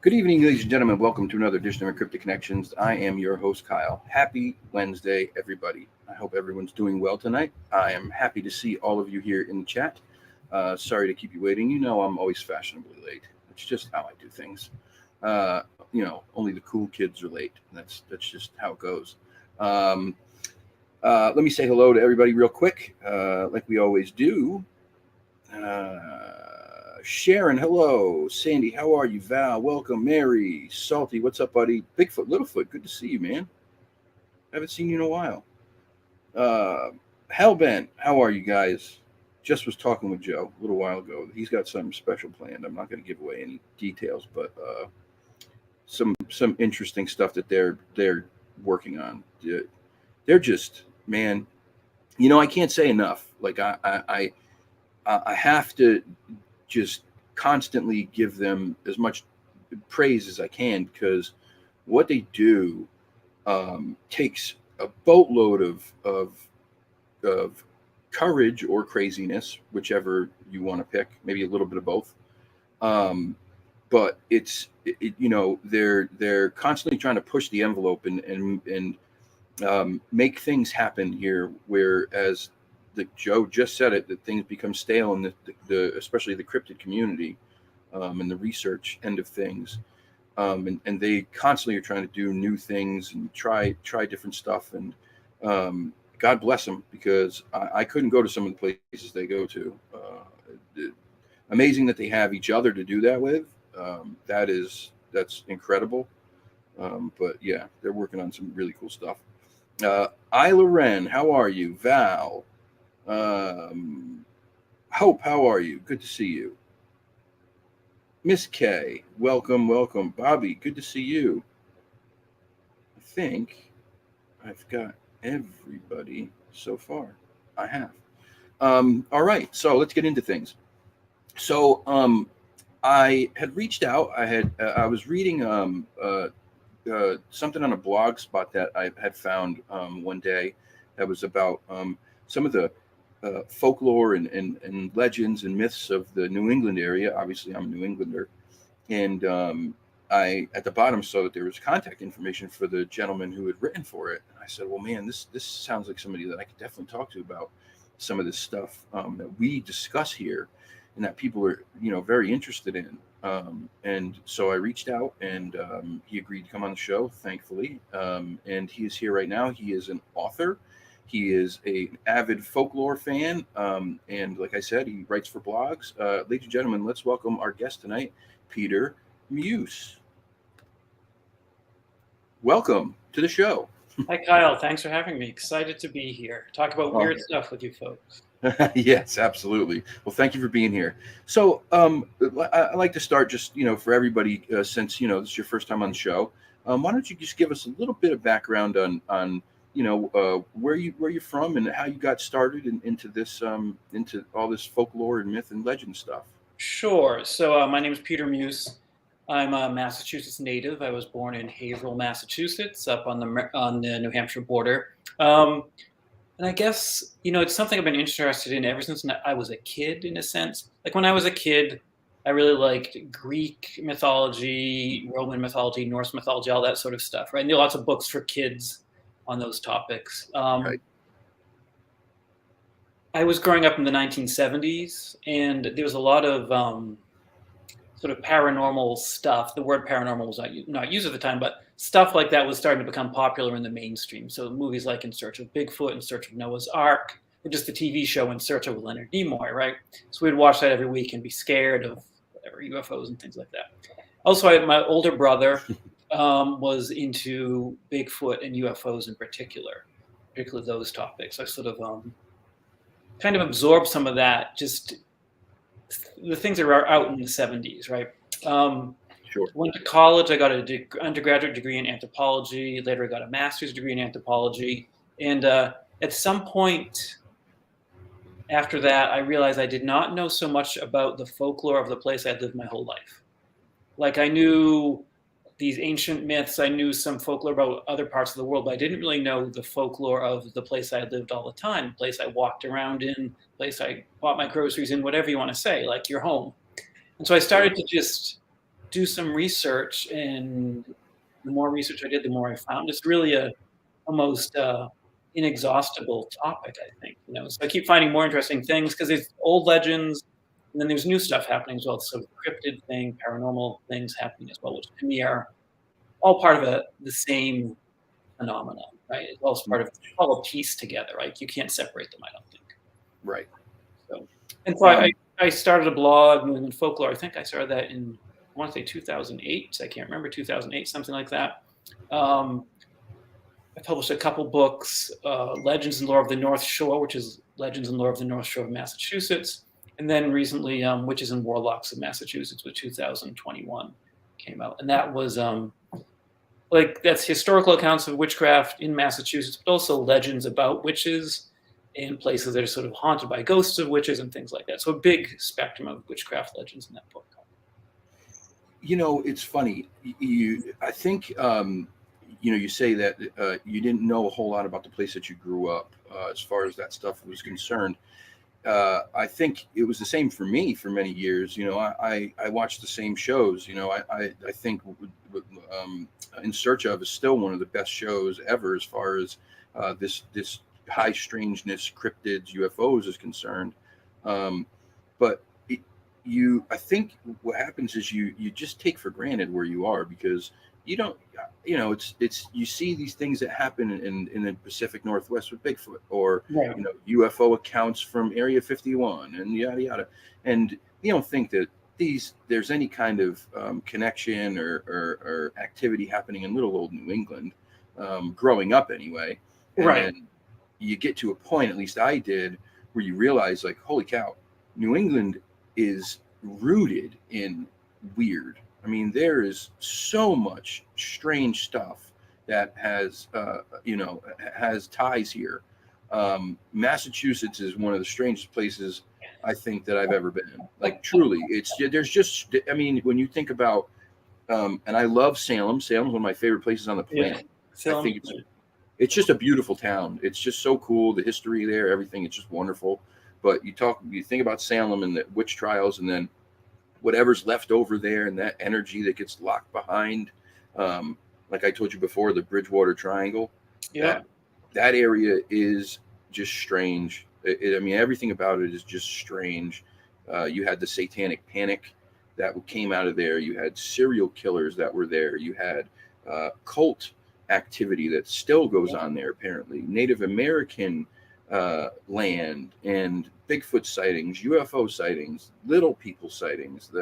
Good evening, ladies and gentlemen. Welcome to another edition of Encrypted Connections. I am your host, Kyle. Happy Wednesday, everybody. I hope everyone's doing well tonight. I am happy to see all of you here in the chat. Sorry to keep you waiting. You know I'm always fashionably late. It's just how I do things. Only the cool kids are late. That's just how it goes. Let me say hello to everybody real quick, like we always do. Sharon, hello. Sandy, how are you? Val, welcome. Mary, Salty, what's up, buddy? Bigfoot, Littlefoot, good to see you, man. Haven't seen you in a while. Hellbent, how are you guys? Just was talking with Joe a little while ago. He's got something special planned. I'm not going to give away any details, but some interesting stuff that they're working on. They're just, man, I can't say enough. Like I have to just constantly give them as much praise as I can, because what they do takes a boatload of courage or craziness, whichever you want to pick, maybe a little bit of both. But they're constantly trying to push the envelope and make things happen here, whereas Joe just said it, that things become stale in the especially the cryptid community and the research end of things. And they constantly are trying to do new things and try different stuff. And God bless them, because I couldn't go to some of the places they go to. Amazing that they have each other to do that with. That's incredible. But yeah, they're working on some really cool stuff. Isla Wren, how are you? Val, Hope, how are you? Good to see you. Miss K, welcome. Bobby, good to see you. I think I've got everybody so far. I have. All right, so let's get into things. So I had reached out. I was reading something on a blog spot that I had found one day that was about some of the folklore and legends and myths of the New England area. Obviously, I'm a New Englander. And I, at the bottom, saw that there was contact information for the gentleman who had written for it. And I said, well, man, this sounds like somebody that I could definitely talk to about some of this stuff that we discuss here and that people are, very interested in. And so I reached out, and he agreed to come on the show, thankfully. And he is here right now. He is an author. He is an avid folklore fan. And like I said, he writes for blogs. Ladies and gentlemen, let's welcome our guest tonight, Peter Muise. Welcome to the show. Hi, Kyle. Thanks for having me. Excited to be here. Talk about weird stuff with you folks. Yes, absolutely. Well, thank you for being here. So I like to start just, for everybody, since, this is your first time on the show, why don't you just give us a little bit of background on where you're from and how you got started into this, into all this folklore and myth and legend stuff. Sure. So my name is Peter Muise. I'm a Massachusetts native. I was born in Haverhill, Massachusetts, up on the New Hampshire border. And I guess, it's something I've been interested in ever since I was a kid, in a sense. Like when I was a kid, I really liked Greek mythology, Roman mythology, Norse mythology, all that sort of stuff, right? And there are lots of books for kids on those topics. Right. I was growing up in the 1970s, and there was a lot of sort of paranormal stuff. The word paranormal was not used at the time, but stuff like that was starting to become popular in the mainstream. So movies like In Search of Bigfoot, In Search of Noah's Ark, or just the TV show In Search of Leonard Nimoy, right? So we'd watch that every week and be scared of whatever UFOs and things like that. Also, my older brother was into Bigfoot and UFOs in particular, particularly those topics. I sort of kind of absorbed some of that, just the things that were out in the 70s, right? Sure. Went to college. I got an undergraduate degree in anthropology. Later, I got a master's degree in anthropology. And at some point after that, I realized I did not know so much about the folklore of the place I'd lived my whole life. Like, I knew these ancient myths. I knew some folklore about other parts of the world, but I didn't really know the folklore of the place I lived all the time, the place I walked around in, the place I bought my groceries in, whatever you want to say, like your home. And so I started to just do some research, and the more research I did, the more I found. It's really a almost inexhaustible topic, I think. So I keep finding more interesting things because there's old legends, and then there's new stuff happening as well. So cryptid thing, paranormal things happening as well, which to me are all part of the same phenomenon, right? It's all part of all a piece together, right? You can't separate them, I don't think. Right. So, and so I started a blog, New England Folklore. I think I started that in, I want to say 2008. I can't remember, 2008, something like that. I published a couple books, Legends and Lore of the North Shore, which is Legends and Lore of the North Shore of Massachusetts. And then recently, Witches and Warlocks of Massachusetts, with 2021 came out. And that was that's historical accounts of witchcraft in Massachusetts, but also legends about witches and places that are sort of haunted by ghosts of witches and things like that. So a big spectrum of witchcraft legends in that book. It's funny. I think, you say that you didn't know a whole lot about the place that you grew up as far as that stuff was concerned. I think it was the same for me for many years. I watched the same shows. I think In Search of is still one of the best shows ever as far as this high strangeness, cryptids, UFOs is concerned. But I think what happens is you just take for granted where you are, because you don't, it's you see these things that happen in the Pacific Northwest with Bigfoot, or Right. UFO accounts from Area 51 and yada yada, and you don't think that there's any kind of connection or activity happening in little old New England, growing up anyway. And Right. then you get to a point, at least I did, where you realize, like, holy cow, New England is rooted in weird. I mean, there is so much strange stuff that has ties here. Massachusetts is one of the strangest places I think that I've ever been. Like, truly, there's just, I mean, when you think about, and I love Salem. Salem's one of my favorite places on the planet. Yeah. I think it's just a beautiful town. It's just so cool. The history there, everything, it's just wonderful. But you think about Salem and the witch trials, and then whatever's left over there, and that energy that gets locked behind, like I told you before, the Bridgewater Triangle. Yeah. That area is just strange. I mean, everything about it is just strange. You had the satanic panic that came out of there. You had serial killers that were there. You had cult activity that still goes on there, apparently. Native American land, and Bigfoot sightings, UFO sightings, little people sightings.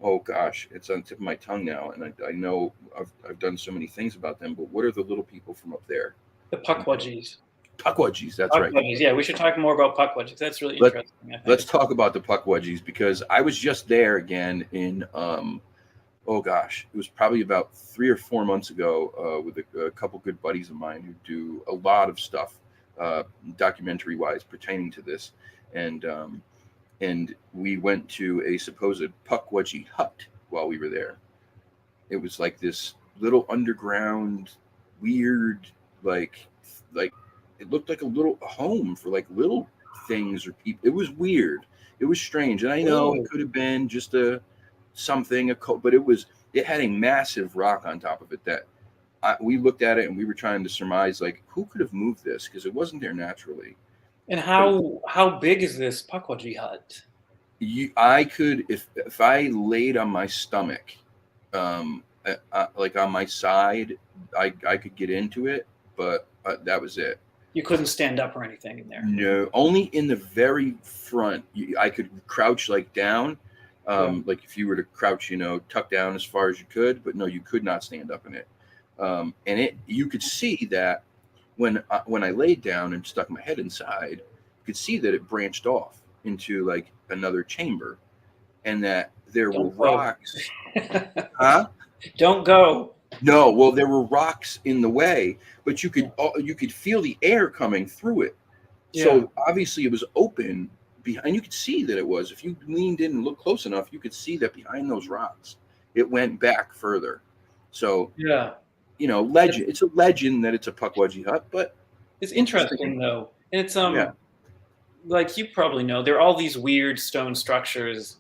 Oh gosh, it's on the tip of my tongue now, and I know I've done so many things about them. But what are the little people from up there? The Pukwudgies. Pukwudgies, that's right. Yeah, we should talk more about Pukwudgies. That's really interesting. Let's talk about the Pukwudgies, because I was just there again in oh gosh, it was probably about 3 or 4 months ago, with a couple good buddies of mine who do a lot of stuff, documentary wise, pertaining to this. And we went to a supposed Pukwudgie hut while we were there. It was like this little underground, weird, like it looked like a little home for like little things or people. It was weird. It was strange, and I know it could have been just but it had a massive rock on top of it that we looked at it and we were trying to surmise like who could have moved this because it wasn't there naturally. And how big is this Pakwaji hut? I could if I laid on my stomach, like on my side, I could get into it, but that was it. You couldn't stand up or anything in there. No, only in the very front. I could crouch like down, like if you were to crouch, tuck down as far as you could. But no, you could not stand up in it. And you could see that when I laid down and stuck my head inside, you could see that it branched off into like another chamber, and that there were rocks. Huh? Don't go. No, well, there were rocks in the way, but you could feel the air coming through it. Yeah. So obviously it was open behind. You could see that it was. If you leaned in and looked close enough, you could see that behind those rocks, it went back further. So yeah, legend. It's a legend that it's a Pukwudgie hut, but it's interesting though. And it's like you probably know, there are all these weird stone structures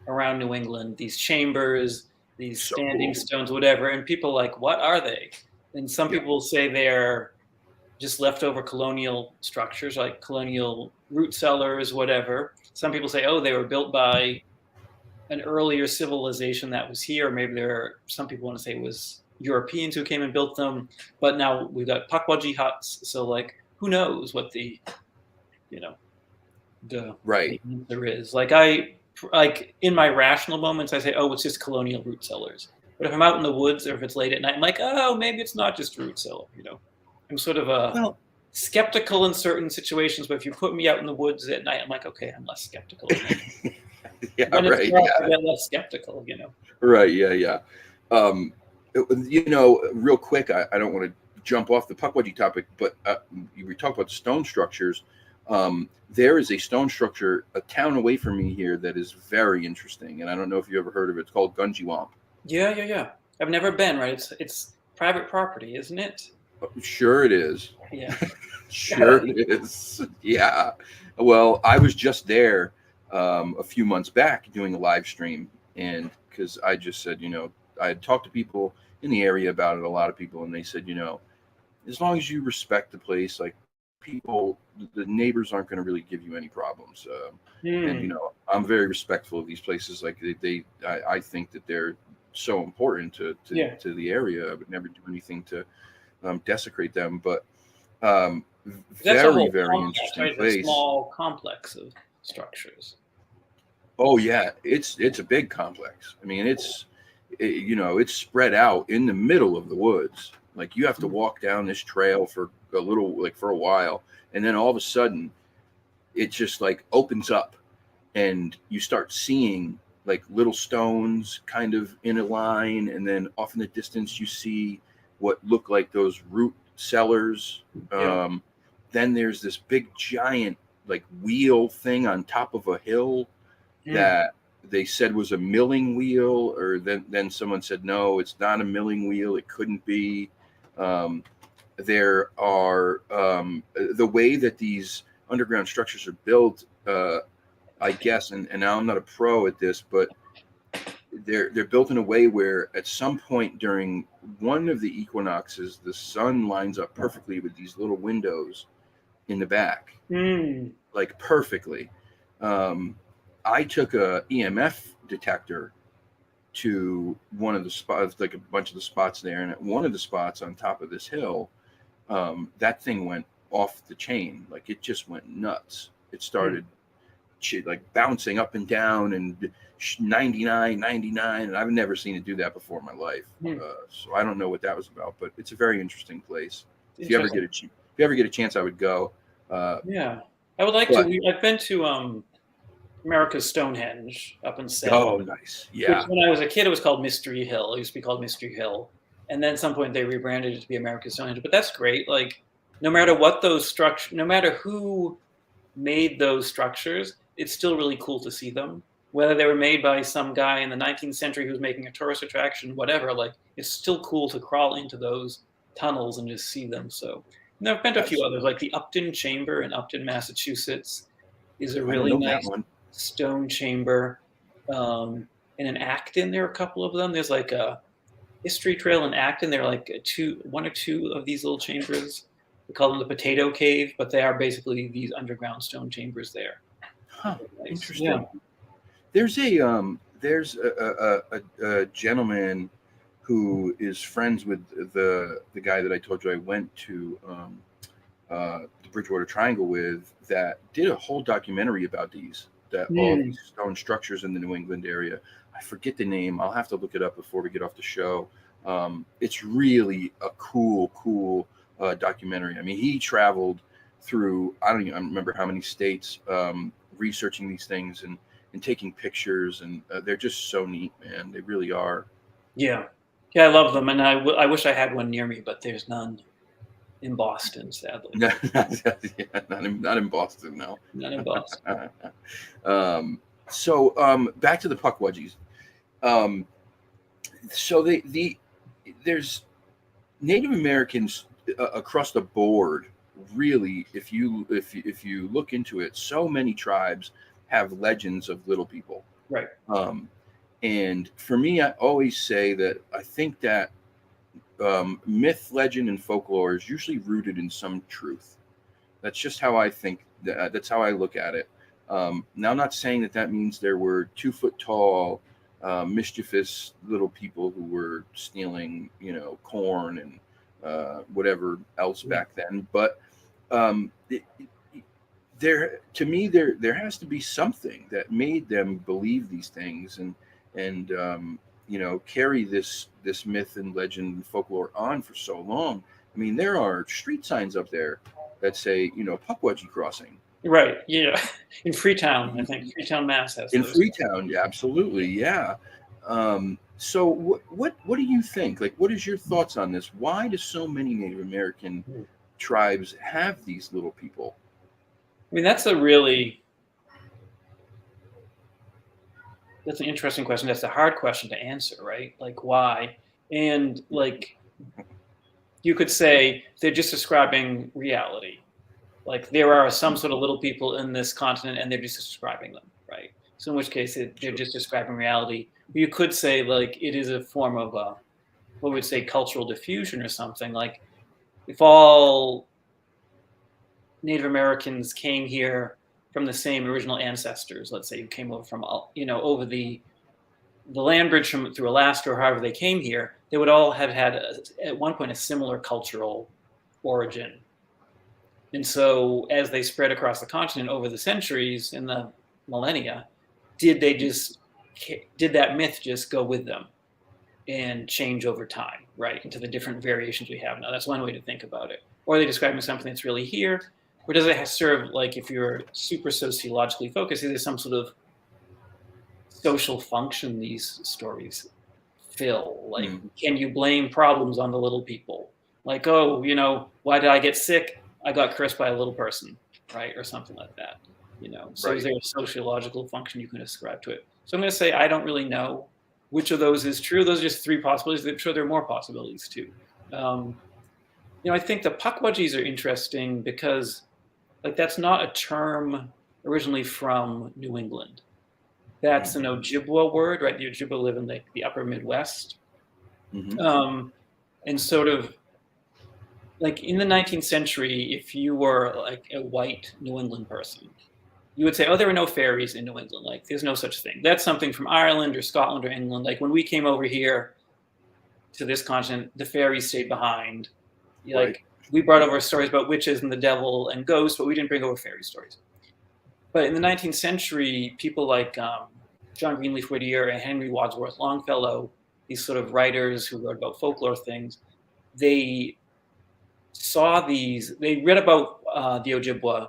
around New England. These chambers. These standing stones, whatever, and people are like, what are they? And some people say they're just leftover colonial structures, like colonial root cellars, whatever. Some people say, oh, they were built by an earlier civilization that was here. Maybe some people want to say it was Europeans who came and built them. But now we've got Pukwudgie huts, so like, who knows what the right there is. Like in my rational moments, I say, oh, it's just colonial root cellars. But if I'm out in the woods or if it's late at night, I'm like, oh, maybe it's not just root cellar. I'm sort of skeptical in certain situations. But if you put me out in the woods at night, I'm like, okay, I'm less skeptical. Yeah, right. I get less skeptical. Right. Yeah. Real quick, I don't want to jump off the Pukwudgie topic, but we talked about the stone structures. There is a stone structure a town away from me here that is very interesting, and I don't know if you ever heard of it. It's called Gunjiwamp. Yeah. I've never been. Right? It's private property, isn't it? Sure, it is. Yeah. Sure, it is. Yeah. Well, I was just there a few months back doing a live stream, and because I just said, I had talked to people in the area about it, a lot of people, and they said, as long as you respect the place, like. The neighbors aren't going to really give you any problems, and I'm very respectful of these places. Like I think that they're so important to the area. I would never do anything to desecrate them. But very interesting place. A small complex of structures. Oh yeah, it's a big complex. I mean, it's spread out in the middle of the woods. Like you have to walk down this trail for a while, and then all of a sudden it just like opens up and you start seeing like little stones kind of in a line, and then off in the distance you see what look like those root cellars. Then there's this big giant like wheel thing on top of a hill that they said was a milling wheel, or then someone said no, it's not a milling wheel, it couldn't be. There are the way that these underground structures are built, I guess, and now I'm not a pro at this, but they're built in a way where at some point during one of the equinoxes, the sun lines up perfectly with these little windows in the back, like perfectly. I took a EMF detector to one of the spots, like a bunch of the spots there, and at one of the spots on top of this hill, that thing went off the chain. Like it just went nuts. It started like bouncing up and down and 99, and I've never seen it do that before in my life. So I don't know what that was about, but it's a very interesting place. If you ever get a chance, I would go. Yeah, I would like to. I've been to America's Stonehenge up in Salem. Oh, nice. Yeah. Which, when I was a kid, it was called Mystery Hill. It used to be called Mystery Hill. And then at some point they rebranded it to be America's Stonehenge. But that's great. Like, no matter what those structures, no matter who made those structures, it's still really cool to see them. Whether they were made by some guy in the 19th century who's making a tourist attraction, whatever, like, it's still cool to crawl into those tunnels and just see them. So, and there have been a few others, like the Upton Chamber in Upton, Massachusetts. is a I don't really know that nice one. stone chamber, and in Acton there are a couple of them. There's like a history trail in Acton. There are like one or two of these little chambers. We call them the Potato Cave, but they are basically these underground stone chambers there. Huh. Nice. Yeah. Interesting. There's a gentleman who is friends with the guy that I told you I went to the Bridgewater Triangle with, that did a whole documentary about all Mm. these stone structures in the New England area. I forget the name. I'll have to look it up before we get off the show. It's really a cool documentary. I mean, he traveled through, I don't even remember how many states, researching these things and taking pictures, and they're just so neat, man. They really are. Yeah. Yeah, I love them, and I wish I had one near me, but there's none in Boston, sadly. Yeah, not in Boston, no. None in Boston. So back to the Pukwudgies. So there's Native Americans across the board. Really, if you look into it, so many tribes have legends of little people. Right. And for me, I always say that I think that myth, legend, and folklore is usually rooted in some truth. That's just how I think. That's how I look at it. Now, I'm not saying that means there were 2 foot tall, mischievous little people who were stealing, corn and whatever else back then. But to me, there has to be something that made them believe these things and carry this myth and legend and folklore on for so long. I mean, there are street signs up there that say, Pukwudgie Crossing. Right. Yeah. In Freetown, I think Freetown, Mass has In those. Freetown, yeah, absolutely, yeah. So what do you think? Like, what is your thoughts on this? Why do so many Native American tribes have these little people? I mean, that's an interesting question. That's a hard question to answer, right? Like, why? And like, you could say they're just describing reality. Like, there are some sort of little people in this continent, and they're just describing them, right? So in which case, they're just describing reality. You could say, like, it is a form of what we would say cultural diffusion or something. Like, if all Native Americans came here from the same original ancestors, let's say, who came over from, over the land bridge through Alaska, or however they came here, they would all have had at one point a similar cultural origin. And so as they spread across the continent over the centuries and the millennia, did that myth just go with them and change over time, right, into the different variations we have now? That's one way to think about it. Or are they describing something that's really here? Or does it serve, like, if you're super sociologically focused, is there some sort of social function these stories fill? Like, can you blame problems on the little people? Like, oh, why did I get sick? I got cursed by a little person, right? Or something like that, So Right. Is there a sociological function you can ascribe to it? So I'm going to say I don't really know which of those is true. Those are just 3 possibilities. I'm sure there are more possibilities too. I think the Pukwudgies are interesting because, like, that's not a term originally from New England. That's an Ojibwa word, right? The Ojibwa live in the upper Midwest. Mm-hmm. And sort of, like, in the 19th century, if you were like a white New England person, you would say, oh, there are no fairies in New England. Like, there's no such thing. That's something from Ireland or Scotland or England. Like, when we came over here to this continent, the fairies stayed behind. Like, Right. we brought over stories about witches and the devil and ghosts, but we didn't bring over fairy stories. But in the 19th century, people like John Greenleaf Whittier and Henry Wadsworth Longfellow, these sort of writers who wrote about folklore things, they saw these, they read about Ojibwa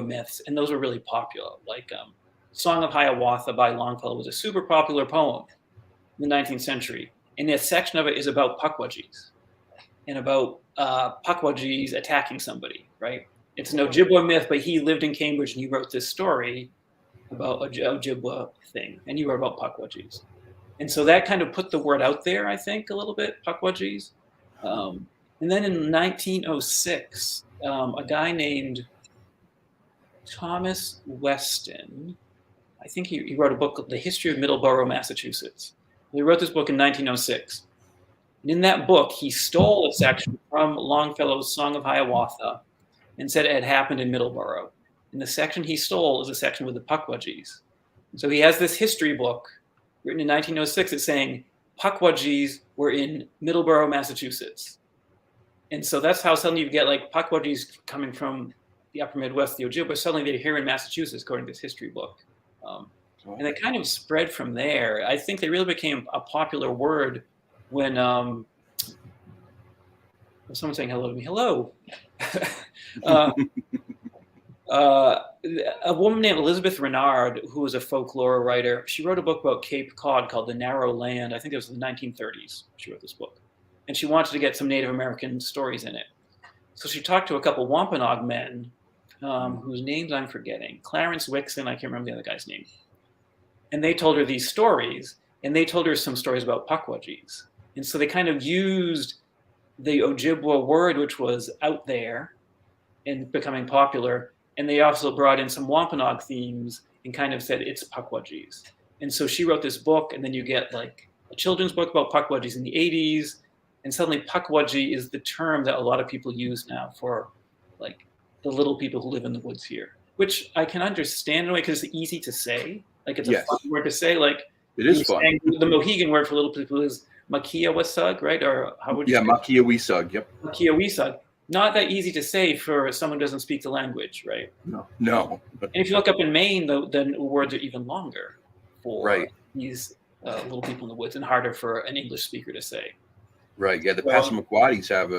myths, and those were really popular. Like Song of Hiawatha by Longfellow was a super popular poem in the 19th century. And a section of it is about Pukwudgies and about Pukwudgies attacking somebody, right? It's an Ojibwa myth, but he lived in Cambridge and he wrote this story about Ojibwa thing, and he wrote about Pukwudgies. And so that kind of put the word out there, I think, a little bit, Pukwudgies. And then in 1906, a guy named Thomas Weston. I think he wrote a book called The History of Middleborough, Massachusetts. He wrote this book in 1906. And in that book, he stole a section from Longfellow's Song of Hiawatha and said it had happened in Middleborough. And the section he stole is a section with the Pukwudgies. So he has this history book written in 1906 that's saying Pukwudgies were in Middleborough, Massachusetts. And so that's how suddenly you get like Pukwudgies coming from the upper Midwest, the Ojibwa, suddenly they're here in Massachusetts, according to this history book. And they kind of spread from there. I think they really became a popular word when someone saying hello to me. Hello. A woman named Elizabeth Renard, who was a folklore writer, she wrote a book about Cape Cod called The Narrow Land. I think it was in the 1930s. She wrote this book. And she wanted to get some Native American stories in it. So she talked to a couple Wampanoag men, whose names I'm forgetting. Clarence Wixon, I can't remember the other guy's name. And they told her these stories, and they told her some stories about Pukwudgies. And so they kind of used the Ojibwa word, which was out there and becoming popular, and they also brought in some Wampanoag themes and kind of said it's Pukwudgies. And so she wrote this book, and then you get like a children's book about Pukwudgies in the 80s, and suddenly Pukwudgie is the term that a lot of people use now for like the little people who live in the woods here, which I can understand in a way because it's easy to say. Like it's a fun word to say. Like it is fun. The Mohegan word for little people is Makiawisug, right? Or how would you say Makiawisug, yep. Makiawisug. Not that easy to say for someone who doesn't speak the language, right? No. And if you look up in Maine, the words are even longer for these little people in the woods and harder for an English speaker to say. Right. Yeah. The Passamaquoddies have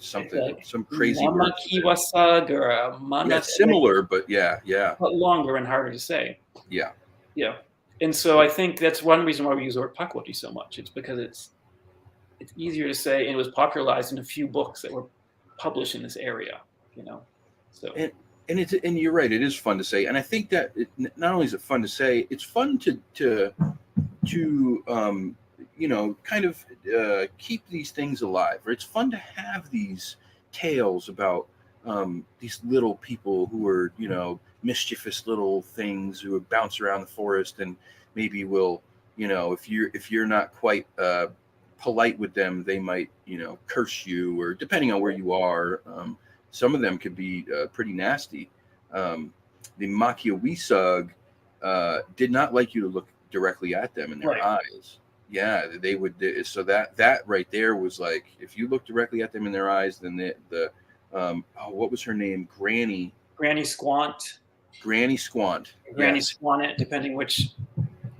something, like some crazy word. Makiawisug or a mana. Yeah, similar, but yeah. But longer and harder to say. Yeah. Yeah. And so I think that's one reason why we use the word Pukwudgie so much. It's because it's easier to say, and it was popularized in a few books that were published in this area, So and you're right, it is fun to say, and I think that not only is it fun to say, it's fun to kind of keep these things alive. Or it's fun to have these tales about these little people who are mischievous little things who bounce around the forest and maybe will if you're not quite polite with them, they might curse you, or depending on where you are, some of them could be pretty nasty. The Makiawisug did not like you to look directly at them in their eyes. Yeah, they would. So that right there was like, if you look directly at them in their eyes, then what was her name? Granny Squant. Granny Squant, depending which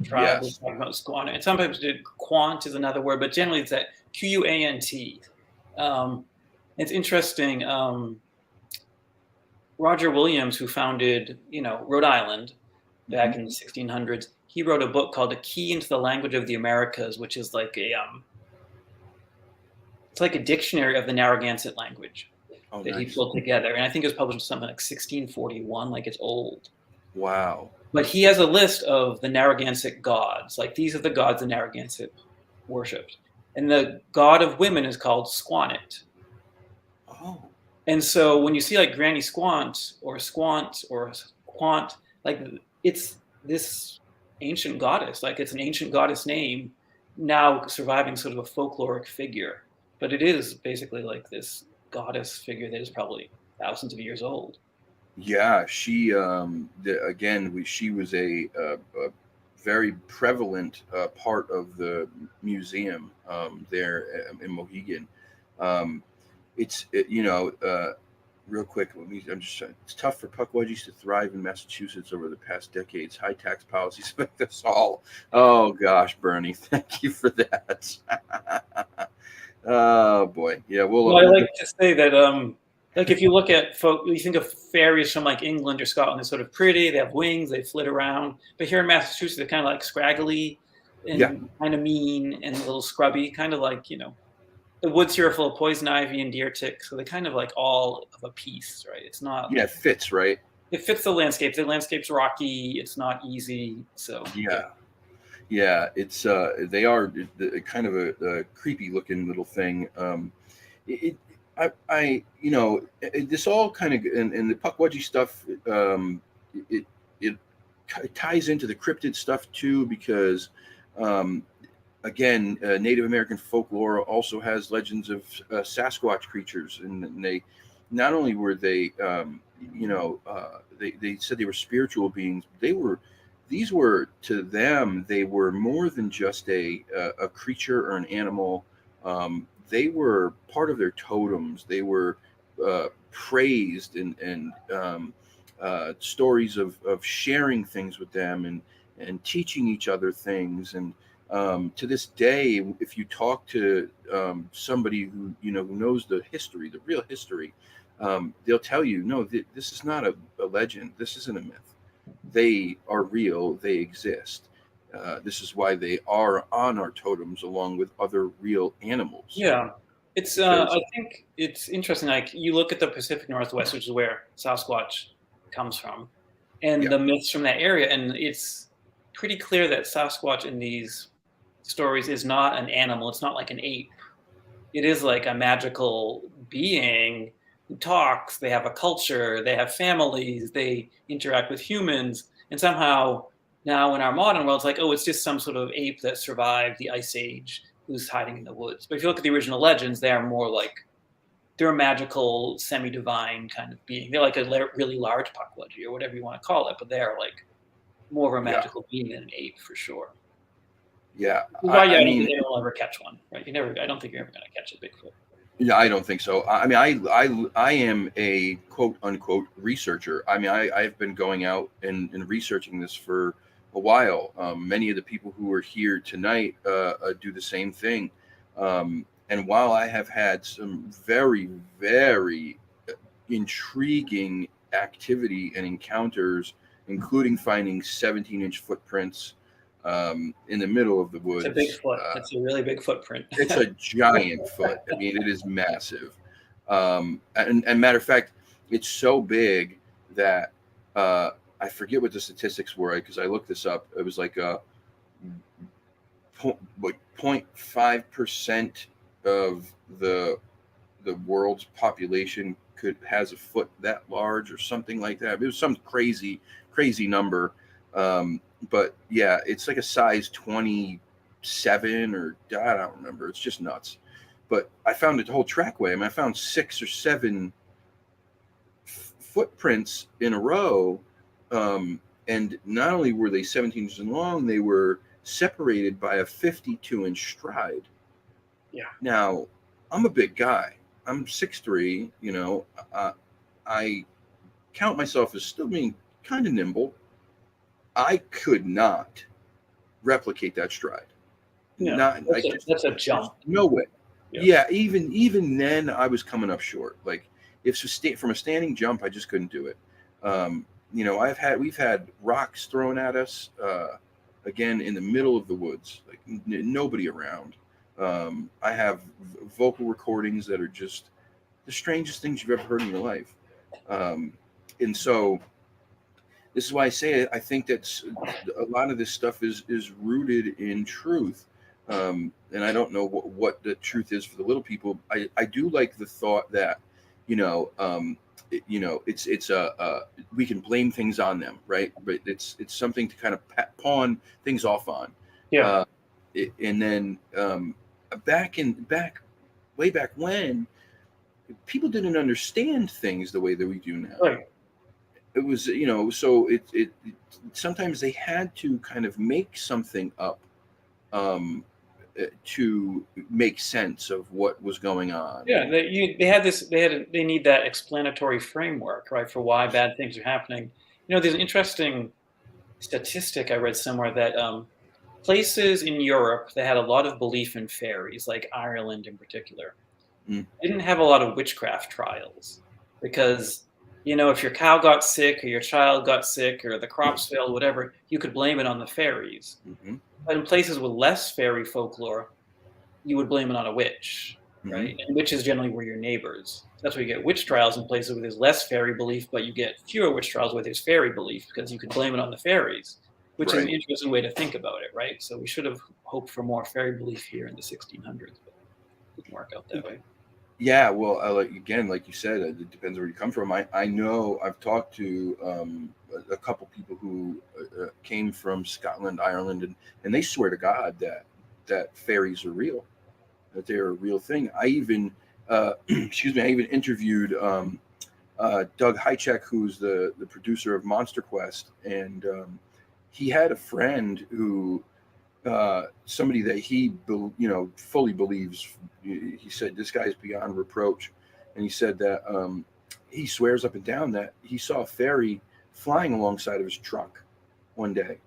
tribe was talking about Squant. And sometimes Quant is another word, but generally it's that Quant. It's interesting. Roger Williams, who founded, Rhode Island back in the 1600s, he wrote a book called A Key into the Language of the Americas, which is like it's like a dictionary of the Narragansett language he pulled together. And I think it was published in something like 1641, like it's old. Wow. But he has a list of the Narragansett gods. Like these are the gods the Narragansett worshipped. And the god of women is called Squanit. Oh. And so when you see like Granny Squant or Quant, like it's this ancient goddess. Like it's an ancient goddess name now surviving sort of a folkloric figure. But it is basically like this goddess figure that is probably thousands of years old. Yeah, she she was a very prevalent part of the museum there in Mohegan. Real quick, it's tough for Pukwudgies to thrive in Massachusetts over the past decades. High tax policies affect us all. Oh gosh, Bernie, thank you for that. Oh boy, yeah. Well, I like to say that like if you look at you think of fairies from like England or Scotland, they're sort of pretty, they have wings, they flit around. But here in Massachusetts, they're kind of like scraggly and kind of mean and a little scrubby, kind of like, the woods here are full of poison ivy and deer tick. So they're kind of like all of a piece, right? It's not. Yeah, it fits, right? It fits the landscape. The landscape's rocky. It's not easy. So. Yeah, it's they are kind of a creepy looking little thing. this all kind of, and the Pukwudgie stuff, it ties into the cryptid stuff too, because again, Native American folklore also has legends of Sasquatch creatures, and they not only were they, they said they were spiritual beings. These were, to them, they were more than just a creature or an animal. They were part of their totems. They were praised, and stories of sharing things with them, and teaching each other things. And to this day, if you talk to somebody who who knows the history, the real history, they'll tell you, no, this is not a legend. This isn't a myth. They are real. They exist. This is why they are on our totems along with other real animals. Yeah, it's. I think it's interesting. Like, you look at the Pacific Northwest, which is where Sasquatch comes from, and the myths from that area, and it's pretty clear that Sasquatch in these stories is not an animal. It's not like an ape. It is like a magical being who talks. They have a culture. They have families. They interact with humans, and somehow now in our modern world, it's like, oh, it's just some sort of ape that survived the Ice Age who's hiding in the woods. But if you look at the original legends, they are more like, they're a magical, semi-divine kind of being. They're like a really large Pukwudgie or whatever you want to call it, but they're like more of a magical being than an ape for sure. Yeah, I mean, they will ever catch one, right? I don't think you're ever going to catch a Bigfoot. Yeah, I don't think so. I mean, I am a quote unquote researcher. I mean, I've been going out and researching this for a while. Many of the people who are here tonight do the same thing. And while I have had some very, very intriguing activity and encounters, including finding 17-inch footprints in the middle of the woods. It's a big foot. It's a really big footprint. It's a giant foot. I mean, it is massive. And matter of fact, it's so big that I forget what the statistics were, because I looked this up. It was like 0.5% of the world's population has a foot that large or something like that. It was some crazy number. But yeah, it's like a size 27 or I don't remember. It's just nuts. But I found a whole trackway. I mean, I found 6 or 7 footprints in a row. And not only were they 17 inches long, they were separated by a 52-inch stride. Yeah. Now, I'm a big guy. I'm 6'3", I count myself as still being kind of nimble. I could not replicate that stride. No, that's a jump. No way. Yeah, even then, I was coming up short. Like, from a standing jump, I just couldn't do it. We've had rocks thrown at us, again, in the middle of the woods, like nobody around. I have vocal recordings that are just the strangest things you've ever heard in your life. And so this is why I say it. I think that a lot of this stuff is rooted in truth. And I don't know what the truth is for the little people. I do like the thought that, it's we can blame things on them, right? But it's something to kind of pawn things off on. Yeah. And then way back when, people didn't understand things the way that we do now. Right. It was, so it sometimes they had to kind of make something up to make sense of what was going on. Yeah, they need that explanatory framework, right, for why bad things are happening. There's an interesting statistic I read somewhere that places in Europe that had a lot of belief in fairies, like Ireland in particular, didn't have a lot of witchcraft trials, because if your cow got sick or your child got sick or the crops failed, whatever, you could blame it on the fairies. Mm-hmm. But in places with less fairy folklore, you would blame it on a witch, right? And witches generally were your neighbors. That's where you get witch trials in places where there's less fairy belief, but you get fewer witch trials where there's fairy belief, because you can blame it on the fairies, which is an interesting way to think about it, right? So we should have hoped for more fairy belief here in the 1600s, but it didn't work out that way. Yeah, well, again, like you said, it depends where you come from. I know I've talked to a couple people who came from Scotland, Ireland, and they swear to God that fairies are real, that they're a real thing. I even, excuse me, I even interviewed Doug Hychek, who's the producer of Monster Quest, and he had a friend who somebody that he fully believes. He said this guy's beyond reproach, and he said that he swears up and down that he saw a fairy flying alongside of his truck one day,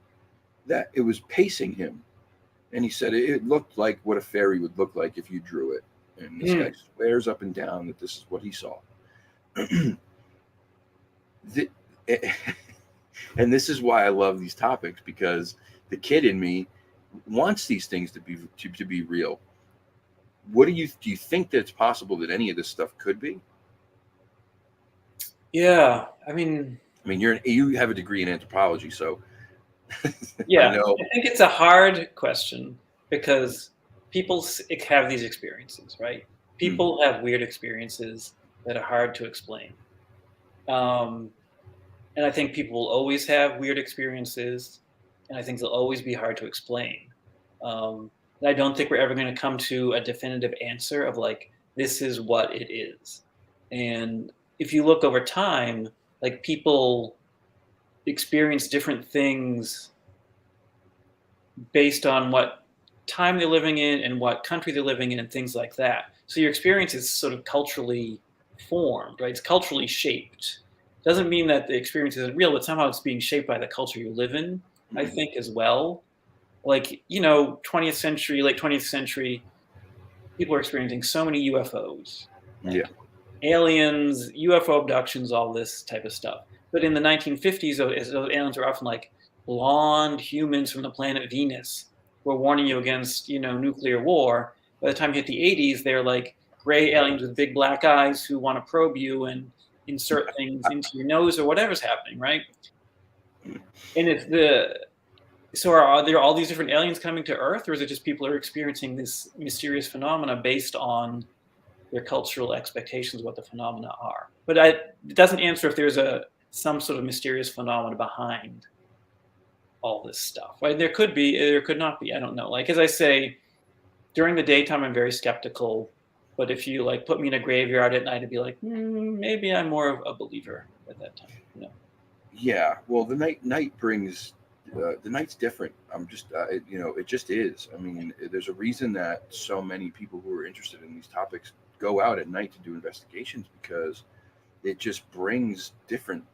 that it was pacing him, and he said it looked like what a fairy would look like if you drew it, and this guy swears up and down that this is what he saw. And this is why I love these topics, because the kid in me wants these things to be real. What do you think that it's possible that any of this stuff could be? Yeah, I mean, you have a degree in anthropology, so yeah, I know. I think it's a hard question because people have these experiences, right? People have weird experiences that are hard to explain. And I think people will always have weird experiences, and I think they'll always be hard to explain. And I don't think we're ever going to come to a definitive answer of like, this is what it is. And if you look over time, like people experience different things based on what time they're living in and what country they're living in and things like that. So your experience is sort of culturally formed, right? It's culturally shaped. Doesn't mean that the experience isn't real, but somehow it's being shaped by the culture you live in, I think, as well. Like, 20th century, late 20th century, people are experiencing so many UFOs. Yeah. Aliens, UFO abductions, all this type of stuff. But in the 1950s, those aliens are often like blonde humans from the planet Venus who are warning you against, nuclear war. By the time you hit the 80s, they're like gray aliens with big black eyes who want to probe you and insert things into your nose or whatever's happening, right? And so are there all these different aliens coming to Earth, or is it just people are experiencing this mysterious phenomena based on their cultural expectations of what the phenomena are? But it doesn't answer if there's some sort of mysterious phenomena behind all this stuff. Right? There could be, there could not be. I don't know. Like, as I say, during the daytime, I'm very skeptical. But if you put me in a graveyard at night, I'd be like, maybe I'm more of a believer at that time. Yeah. Well, the night brings. The night's different. I'm just, it just is. I mean, there's a reason that so many people who are interested in these topics go out at night to do investigations, because it just brings different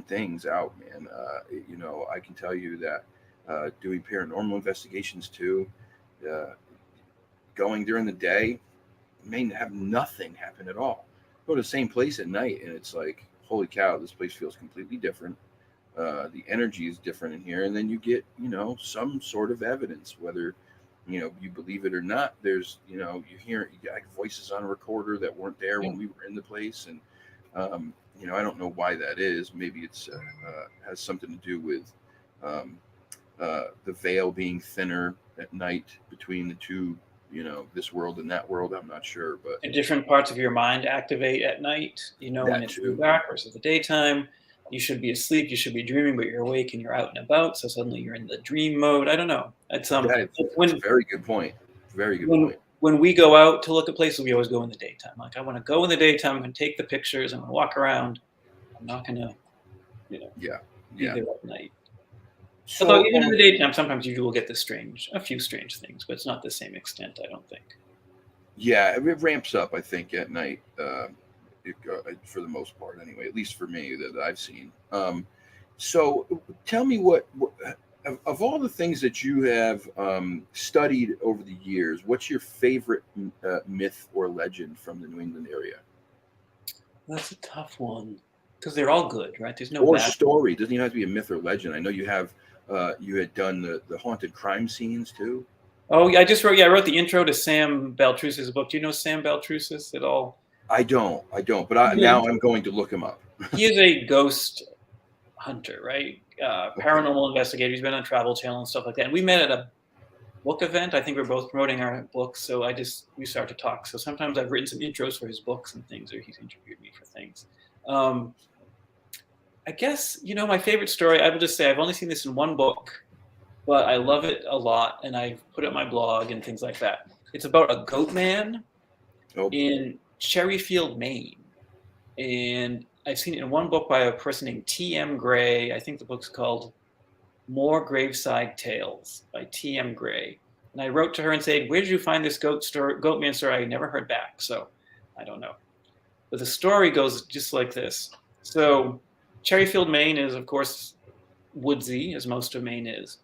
things out, man. I can tell you that doing paranormal investigations too, going during the day may have nothing happen at all. Go to the same place at night, and it's like, holy cow, this place feels completely different. The energy is different in here, and then you get some sort of evidence, whether you believe it or not. There's you got voices on a recorder that weren't there when we were in the place, and I don't know why that is. Maybe it's has something to do with the veil being thinner at night between the two, this world and that world. I'm not sure, but and different parts of your mind activate at night. When it's dark versus the daytime. You should be asleep, you should be dreaming, but you're awake and you're out and about. So suddenly you're in the dream mode. I don't know. It's a very good point. Very good point. When we go out to look at places, we always go in the daytime. Like, I want to go in the daytime. I'm going to take the pictures. I'm going to walk around. I'm not going to, be there at night. So, although even in the daytime, sometimes you will get a few strange things, but it's not the same extent, I don't think. Yeah, it ramps up, I think, at night. For the most part, anyway, at least for me that I've seen. So tell me what of all the things that you have studied over the years, what's your favorite myth or legend from the New England area? That's a tough one, because they're all good, right? There's no or bad story. It doesn't even have to be a myth or legend. I know you have you had done the haunted crime scenes too. Oh, yeah, I wrote the intro to Sam Baltrusis' book. Do you know Sam Baltrusis at all? I don't, but now I'm going to look him up. He is a ghost hunter, right? Paranormal investigator. He's been on Travel Channel and stuff like that. And we met at a book event. I think we're both promoting our books, so we start to talk. So sometimes I've written some intros for his books and things, or he's interviewed me for things. I guess, my favorite story, I will just say I've only seen this in one book, but I love it a lot, and I've put it on my blog and things like that. It's about a goat man in Cherryfield, Maine. And I've seen it in one book by a person named T.M. Gray. I think the book's called More Graveside Tales by T.M. Gray. And I wrote to her and said, where did you find this goat man story? I never heard back, so I don't know. But the story goes just like this. So Cherryfield, Maine is, of course, woodsy, as most of Maine is.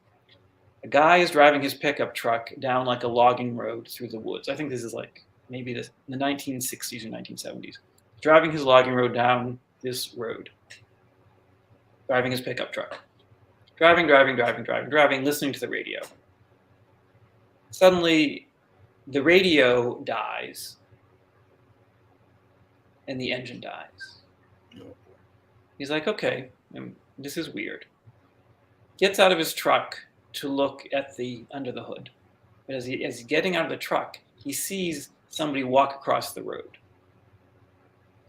A guy is driving his pickup truck down like a logging road through the woods. I think this is like maybe in the 1960s or 1970s. Driving his logging road down this road. Driving his pickup truck. Driving, listening to the radio. Suddenly, the radio dies, and the engine dies. He's like, okay, this is weird. Gets out of his truck to look at under the hood. But as he's getting out of the truck, he sees somebody walk across the road.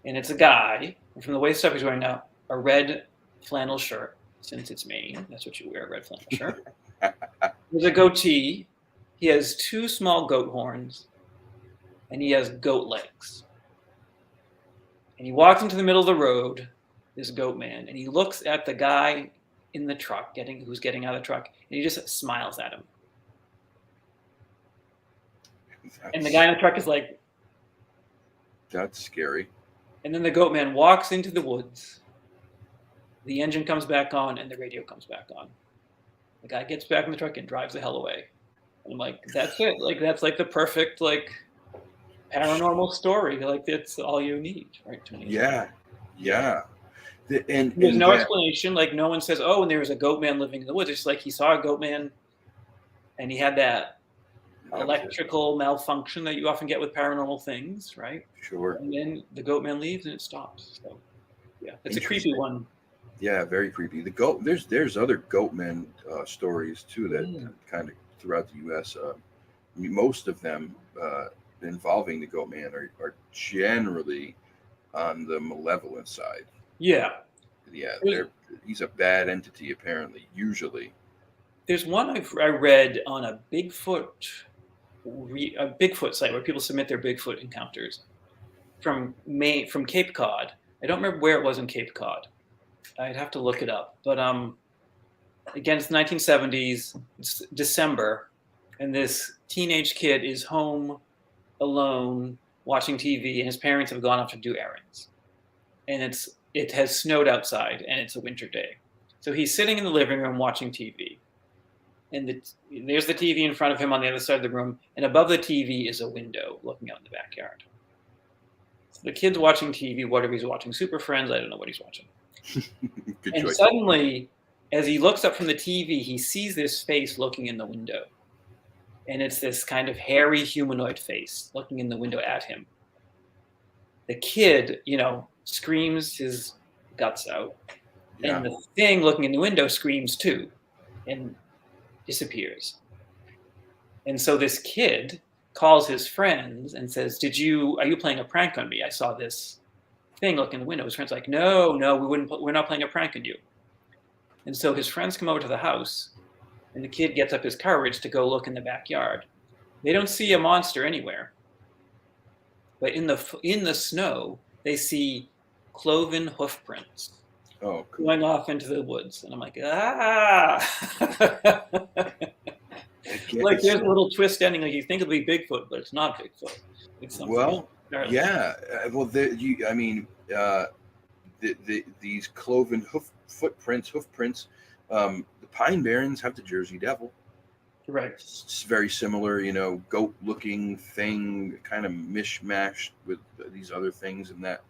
And it's a guy, and from the waist up, he's wearing a red flannel shirt. Since it's Maine, that's what you wear, a red flannel shirt. With a goatee, he has 2 small goat horns, and he has goat legs. And he walks into the middle of the road, this goat man, and he looks at the guy in the truck, who's getting out of the truck, and he just smiles at him. And the guy in the truck is like... That's scary. And then the goat man walks into the woods. The engine comes back on and the radio comes back on. The guy gets back in the truck and drives the hell away. And I'm like, that's it. Like, that's like the perfect, like, paranormal story. Like, that's all you need, right? Yeah. There's no explanation. Like, no one says, oh, and there was a goat man living in the woods. It's just like he saw a goat man and he had that electrical malfunction that you often get with paranormal things, right? Sure. And then the goat man leaves and it stops. So, yeah, it's a creepy one. Yeah, very creepy. There's other goatmen stories too that kind of throughout the U.S. Most of them involving the goatman are generally on the malevolent side. Yeah. He's a bad entity apparently. Usually. There's one I read on a Bigfoot site where people submit their Bigfoot encounters from Cape Cod. I don't remember where it was in Cape Cod. I'd have to look it up. But again, it's the 1970s. It's December, and this teenage kid is home alone watching TV, and his parents have gone off to do errands. And it has snowed outside, and it's a winter day. So he's sitting in the living room watching TV. And there's the TV in front of him on the other side of the room, and above the TV is a window looking out in the backyard. So the kid's watching TV, whatever he's watching, Super Friends, I don't know what he's watching. Good and choice. Suddenly, as he looks up from the TV, he sees this face looking in the window. And it's this kind of hairy humanoid face looking in the window at him. The kid, screams his guts out. Yeah. And the thing looking in the window screams too and disappears. And so this kid calls his friends and says, are you playing a prank on me? I saw this thing look in the window. His friend's like, no, we're not playing a prank on you. And so his friends come over to the house, and the kid gets up his courage to go look in the backyard. They don't see a monster anywhere, but in the snow they see cloven hoof prints going off into the woods. And I'm like, like there's a little twist ending. Like you think it'll be Bigfoot, but it's not Bigfoot. It's something. Well, yeah. Well, these cloven hoof prints. The Pine Barrens have the Jersey Devil. Right. It's very similar, goat-looking thing, kind of mishmashed with these other things, and that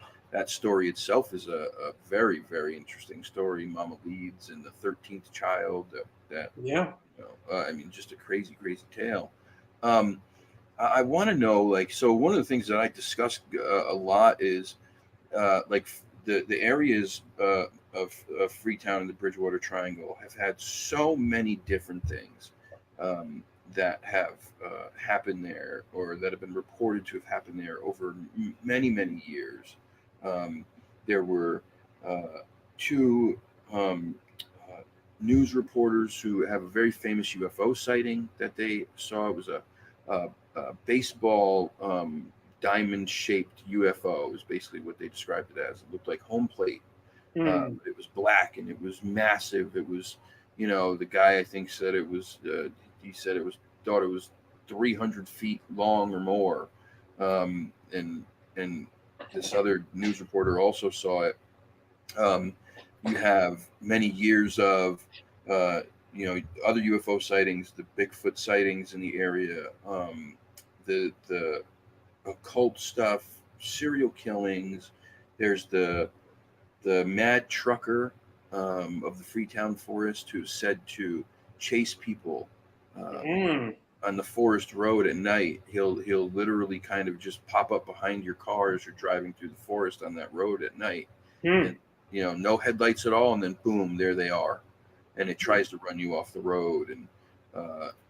story itself is a very, very interesting story. Mama Leeds and the 13th child. Just a crazy, crazy tale. I want to know, so one of the things that I discuss a lot is, the areas of Freetown and the Bridgewater Triangle have had so many different things. that have happened there, or that have been reported to have happened there over many, many years. There were two news reporters who have a very famous UFO sighting that they saw. It was a baseball diamond-shaped UFO is basically what they described it as. It looked like home plate. It was black and it was massive. It was, the guy I think said it was. He said thought it was 300 feet long or more, and this other news reporter also saw it. You have many years of other UFO sightings, the Bigfoot sightings in the area, the occult stuff, serial killings. There's the mad trucker of the Freetown Forest who's said to chase people on the forest road at night. He'll literally kind of just pop up behind your car as you're driving through the forest on that road at night. And, no headlights at all, and then boom, there they are, and it tries to run you off the road, and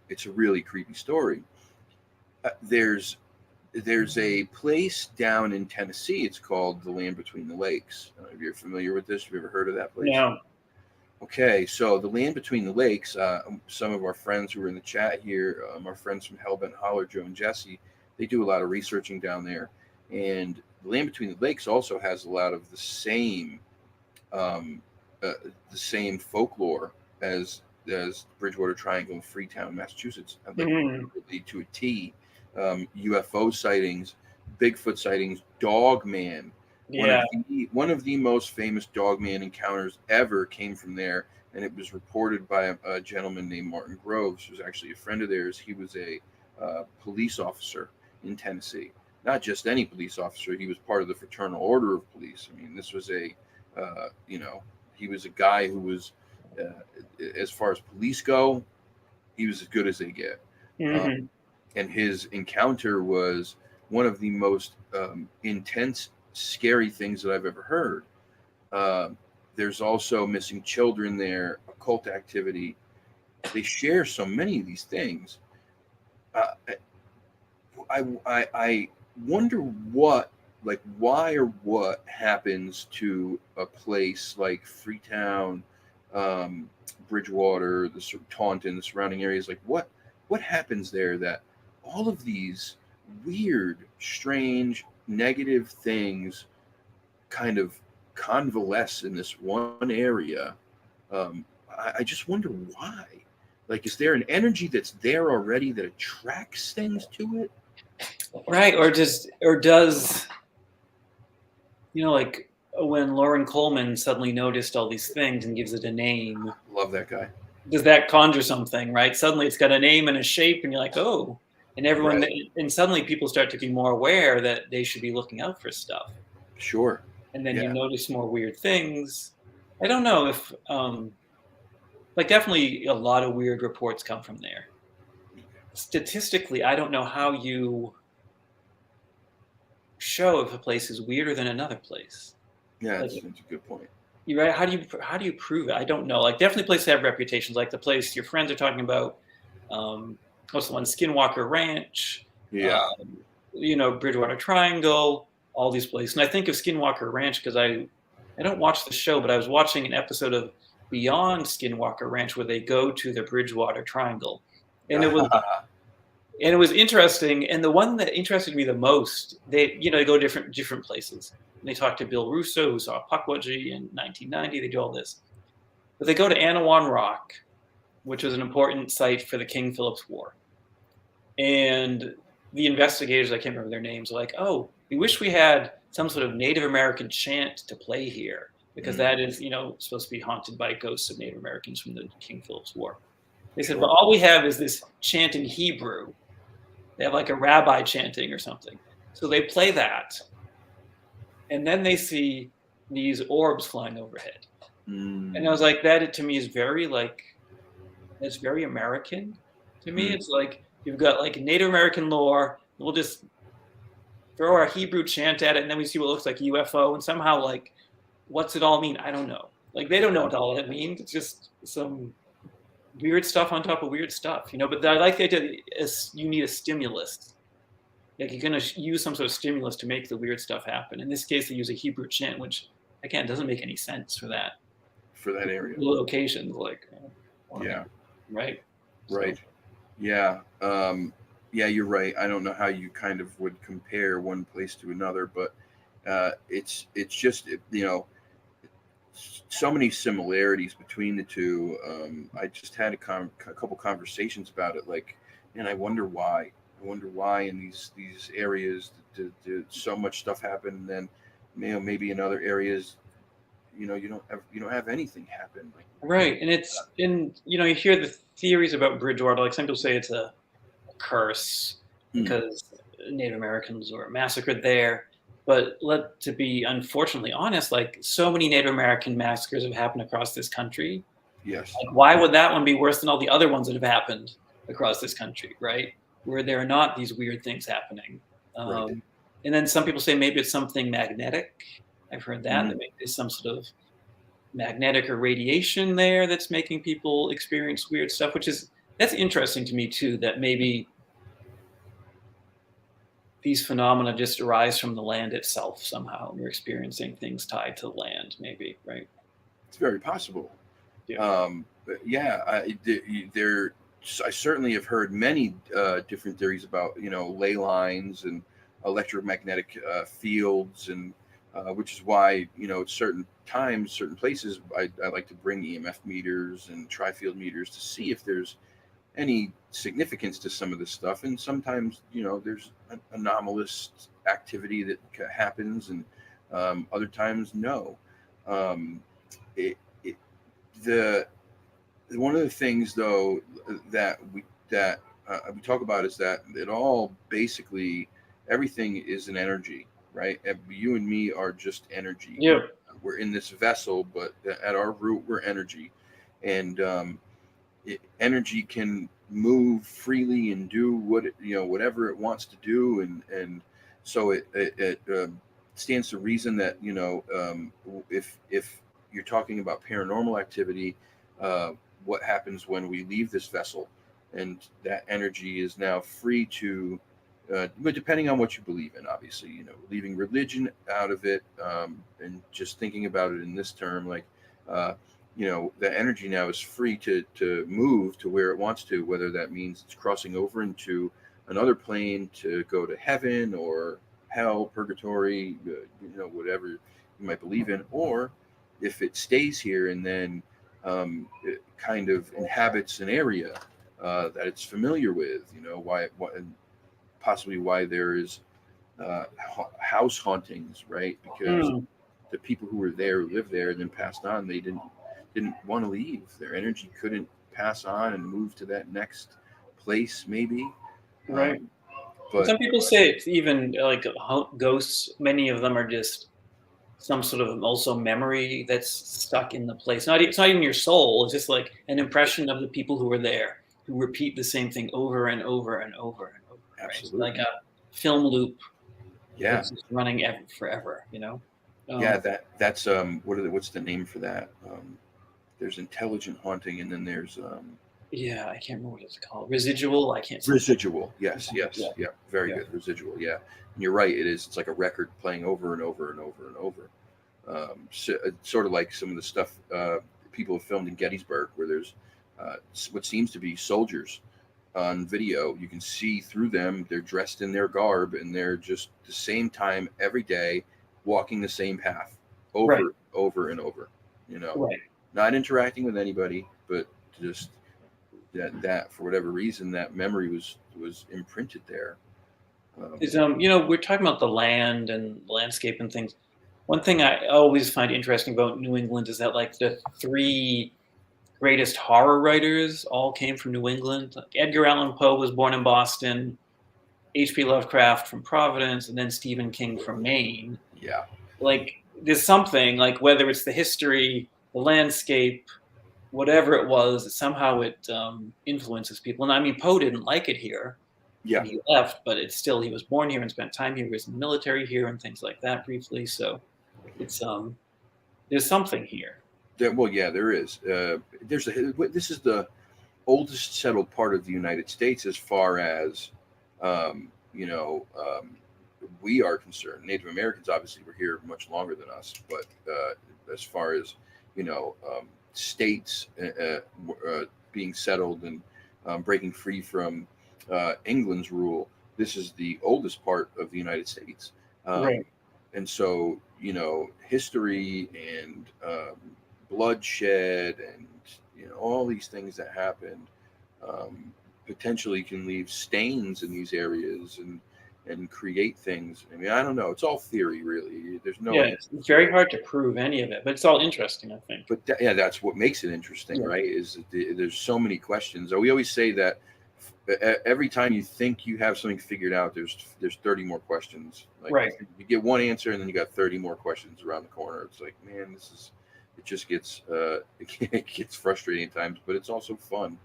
it's a really creepy story. There's a place down in Tennessee. It's called the Land Between the Lakes. If you're familiar with this, have you ever heard of that place? No. Okay, so the Land Between the Lakes, some of our friends who are in the chat here, our friends from Hellbent Holler, Joe and Jesse, they do a lot of researching down there. And the Land Between the Lakes also has a lot of the same folklore as Bridgewater Triangle in Freetown, Massachusetts. Like to a T. UFO sightings, Bigfoot sightings, Dogman. Yeah. One of the most famous Dogman encounters ever came from there, and it was reported by a gentleman named Martin Groves, who's actually a friend of theirs. He was a police officer in Tennessee. Not just any police officer. He was part of the Fraternal Order of Police. I mean, this was he was a guy who was, as far as police go, he was as good as they get. And his encounter was one of the most intense, scary things that I've ever heard. There's also missing children there, occult activity. They share so many of these things. I wonder why or what happens to a place like Freetown, Bridgewater, Taunton, the surrounding areas. Like what happens there that all of these weird, strange, negative things kind of convalesce in this one area? I just wonder why. Like, is there an energy that's there already that attracts things to it? Right, or does like when Lauren Coleman suddenly noticed all these things and gives it a name. Love that guy. Does that conjure something, right? Suddenly it's got a name and a shape, and you're like, oh, and everyone, right. And suddenly people start to be more aware that they should be looking out for stuff. Sure. And then you notice more weird things. I don't know if, definitely a lot of weird reports come from there. Statistically, I don't know how you show if a place is weirder than another place. Yeah, that's a good point. You're right. How do you prove it? I don't know. Like, definitely places have reputations, like the place your friends are talking about. What's the one? Skinwalker Ranch. Yeah. Bridgewater Triangle. All these places. And I think of Skinwalker Ranch because I don't watch the show, but I was watching an episode of Beyond Skinwalker Ranch where they go to the Bridgewater Triangle, and it was interesting. And the one that interested me the most, they go different places. And they talk to Bill Russo, who saw Pukwudgie in 1990. They do all this, but they go to Anawan Rock, which was an important site for the King Philip's War. And the investigators, I can't remember their names, are like, oh, we wish we had some sort of Native American chant to play here, because that is, supposed to be haunted by ghosts of Native Americans from the King Philip's War. They said, well, all we have is this chant in Hebrew. They have like a rabbi chanting or something. So they play that. And then they see these orbs flying overhead. And I was like, that to me is very it's very American to me. It's like, you've got like Native American lore. We'll just throw our Hebrew chant at it, and then we see what looks like a UFO, and somehow what's it all mean? I don't know. Like, they don't know what all that means. It's just some weird stuff on top of weird stuff, you know. But I like the idea is you need a stimulus. Like you're going to use some sort of stimulus to make the weird stuff happen. In this case, they use a Hebrew chant, which again doesn't make any sense for that area. locations, like Yeah. right. Right. Yeah. Yeah, you're right. I don't know how you kind of would compare one place to another, but it's just so many similarities between the two. I just had a couple conversations about it. Like, and I wonder why. I wonder why in these areas did so much stuff happen, and then maybe in other areas, you don't have anything happen. Like, Right, and you hear the theories about Bridgewater. Like some people say it's a curse because Native Americans were massacred there. But to be unfortunately honest, like so many Native American massacres have happened across this country. Yes. Like, why would that one be worse than all the other ones that have happened across this country, right? Where there are not these weird things happening. Right. And then some people say maybe it's something magnetic. I've heard that maybe there's some sort of magnetic or radiation there that's making people experience weird stuff, that's interesting to me too, that maybe these phenomena just arise from the land itself somehow, and we're experiencing things tied to the land, maybe, right? It's very possible. Yeah. I certainly have heard many different theories about ley lines and electromagnetic fields, and which is why at certain times, certain places, I like to bring EMF meters and tri-field meters to see if there's any significance to some of this stuff. And sometimes there's an anomalous activity that happens, and other times no. One of the things though that we talk about is that it all basically everything is an energy, right? You and me are just energy. Yeah. We're in this vessel, but at our root we're energy, and energy can move freely and do whatever it wants to do, and so it stands to reason that if you're talking about paranormal activity, what happens when we leave this vessel, and that energy is now free to but depending on what you believe in, obviously, leaving religion out of it, and just thinking about it in this term, like the energy now is free to move to where it wants to, whether that means it's crossing over into another plane to go to heaven or hell, purgatory, whatever you might believe in, or if it stays here and then it kind of inhabits an area that it's familiar with, possibly why there is house hauntings, right? Because the people who were there, who lived there and then passed on, they didn't want to leave. Their energy couldn't pass on and move to that next place, maybe. Right. But some people say it's even like ghosts. Many of them are just some sort of also memory that's stuck in the place. It's not even your soul. It's just like an impression of the people who were there, who repeat the same thing over and over and over and over. Absolutely. Right? Like a film loop. Yeah. That's just running forever. Yeah. That's what's the name for that? There's intelligent haunting, and then there's yeah, I can't remember what it's called. Residual. I can't. Residual. Yes. Yeah. Very Yeah. good. Residual. Yeah. And you're right. It is. It's like a record playing over and over and over and over. Sort of like some of the stuff people have filmed in Gettysburg, where there's what seems to be soldiers on video. You can see through them. They're dressed in their garb, and they're just the same time every day, walking the same path over and over. Right. Not interacting with anybody, but just that for whatever reason, that memory was imprinted there. We're talking about the land and landscape and things. One thing I always find interesting about New England is that like the three greatest horror writers all came from New England. Like Edgar Allan Poe was born in Boston, H.P. Lovecraft from Providence, and then Stephen King from Maine. Yeah. Like there's something, like whether it's the history, the landscape, whatever it was, somehow it influences people. And I mean, Poe didn't like it here. Yeah. He left, but it's still, he was born here and spent time here. He was in the military here and things like that briefly. So it's there's something here. Well, yeah, there is. This is the oldest settled part of the United States as far as you know, we are concerned. Native Americans obviously were here much longer than us, but as far as you know, states being settled and breaking free from England's rule, this is the oldest part of the United States. Right. And so, you know, history and bloodshed and, you know, all these things that happened potentially can leave stains in these areas and create things. I mean, I don't know. It's all theory, really. There's no It's very hard to prove any of it, but it's all interesting, I think. But yeah, that's what makes it interesting, right? Is there's so many questions. We always say that every time you think you have something figured out, there's 30 more questions. Like, right. You get one answer, and then you got 30 more questions around the corner. It's like, man, it just gets it gets frustrating at times, but it's also fun.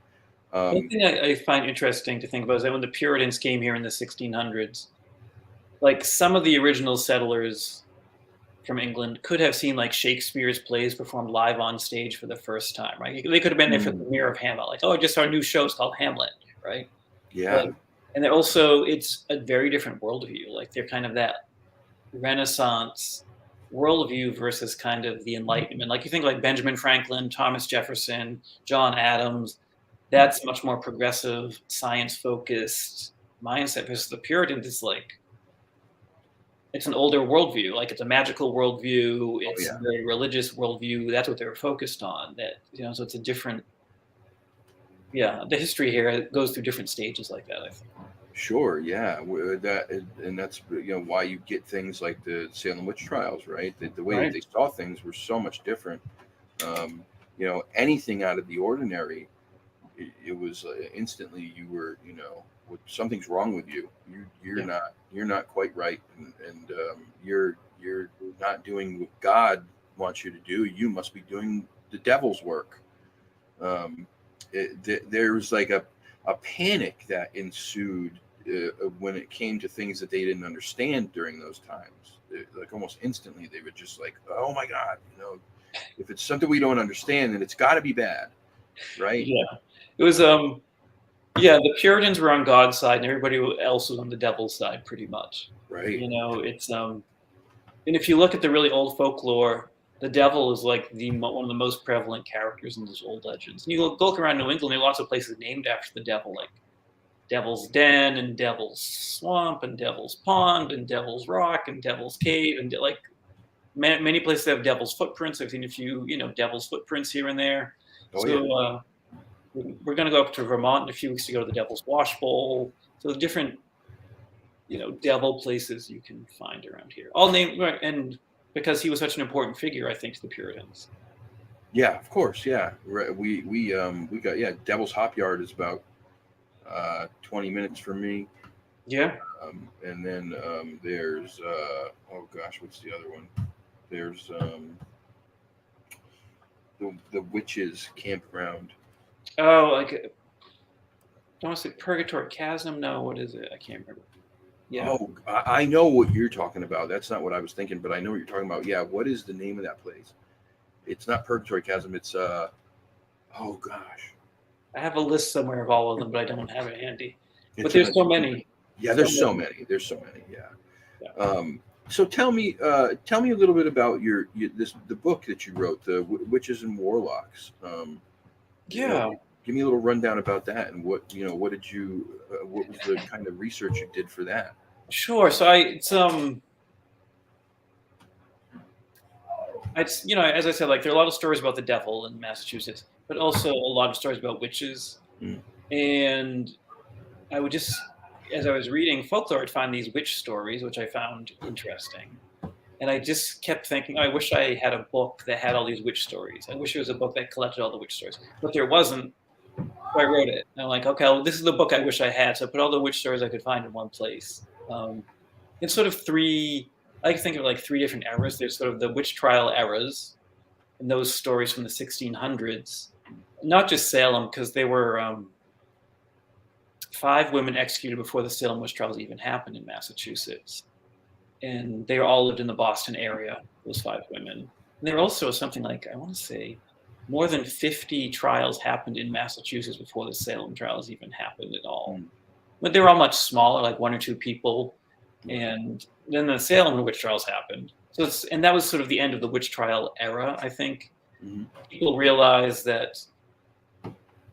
One thing I find interesting to think about is that when the Puritans came here in the 1600s, like some of the original settlers from England could have seen like Shakespeare's plays performed live on stage for the first time, right? They could have been there for the premiere of Hamlet, like, oh, just our new show is called Hamlet, right? Yeah. And they're also, it's a very different worldview. Like they're kind of that Renaissance worldview versus kind of the Enlightenment. Like you think like Benjamin Franklin, Thomas Jefferson, John Adams, that's much more progressive, science-focused mindset versus the Puritans. It's like, it's an older worldview. Like it's a magical worldview. It's a very religious worldview. That's what they were focused on. That, you know, so it's a different, the history here goes through different stages like that, I think. Sure, yeah. And that's, you know, why you get things like the Salem witch trials, right? The way that they saw things were so much different. You know, anything out of the ordinary, it was instantly you were, you know, something's wrong with you. You're not quite right, and you're not doing what God wants you to do. You must be doing the devil's work. There was like a panic that ensued when it came to things that they didn't understand during those times. Like almost instantly, they would just like, oh my God, you know, if it's something we don't understand, then it's got to be bad, right? Yeah, it was. The Puritans were on God's side, and everybody else was on the devil's side, pretty much. Right. You know, it's and if you look at the really old folklore, the devil is like one of the most prevalent characters in those old legends. And you look around New England, there are lots of places named after the devil, like Devil's Den and Devil's Swamp and Devil's Pond and Devil's Rock and Devil's Cave, and like many places have devil's footprints. I've seen a few, you know, devil's footprints here and there. We're going to go up to Vermont in a few weeks to go to the Devil's Wash Bowl. So different, you know, devil places you can find around here. All named, and because he was such an important figure, I think, to the Puritans. Yeah, of course. Yeah, we got Devil's Hop Yard is about 20 minutes from me. Yeah. And then there's oh gosh, what's the other one? There's the Witches Campground. Oh, like, I don't want to say Purgatory Chasm. No, what is it? I can't remember. Yeah. Oh, I know what you're talking about. That's not what I was thinking, but I know what you're talking about. Yeah, what is the name of that place? It's not Purgatory Chasm. It's oh gosh. I have a list somewhere of all of them, but I don't have it handy. But there's so many. Yeah, there's so many. There's so many. Yeah. So tell me a little bit about the book that you wrote, the Witches and Warlocks. You know, give me a little rundown about that, and what was the kind of research you did for that? Sure. So it's you know, as I said, like there are a lot of stories about the devil in Massachusetts, but also a lot of stories about witches. And I would just, as I was reading folklore, I'd find these witch stories, which I found interesting. And I just kept thinking, I wish I had a book that had all these witch stories. I wish there was a book that collected all the witch stories. But there wasn't, so I wrote it. And I'm like, okay, well, this is the book I wish I had. So I put all the witch stories I could find in one place. It's sort of I like to think of like three different eras. There's sort of the witch trial eras, and those stories from the 1600s. Not just Salem, because there were 5 women executed before the Salem witch trials even happened in Massachusetts. And they all lived in the Boston area, those 5 women. And there were also something like, I want to say, more than 50 trials happened in Massachusetts before the Salem trials even happened at all. Mm. But they were all much smaller, like 1 or 2 people. Right. And then the Salem witch trials happened. So and that was sort of the end of the witch trial era, I think. Mm-hmm. People realized that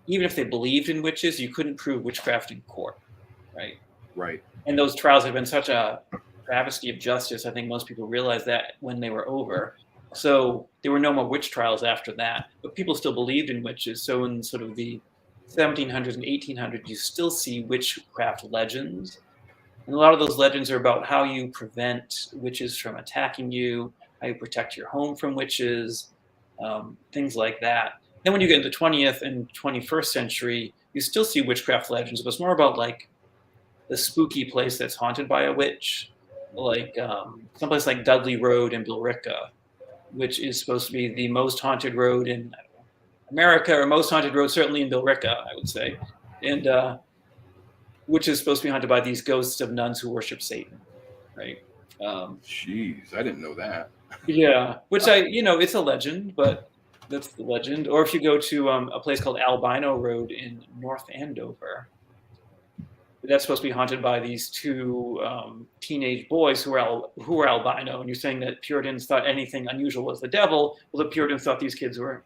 even if they believed in witches, you couldn't prove witchcraft in court, right? Right. And those trials have been such a travesty of justice. I think most people realized that when they were over. So there were no more witch trials after that, but people still believed in witches. So in sort of the 1700s and 1800s, you still see witchcraft legends. And a lot of those legends are about how you prevent witches from attacking you, how you protect your home from witches, things like that. Then when you get into the 20th and 21st century, you still see witchcraft legends, but it's more about like the spooky place that's haunted by a witch, like someplace like Dudley Road in Billerica, which is supposed to be the most haunted road in America, or most haunted road certainly in Billerica, I would say, and which is supposed to be haunted by these ghosts of nuns who worship Satan, right? Jeez, I didn't know that. Yeah, which it's a legend, but that's the legend. Or if you go to a place called Albino Road in North Andover, that's supposed to be haunted by these 2 teenage boys who are albino. And you're saying that Puritans thought anything unusual was the devil. Well, the Puritans thought these kids were,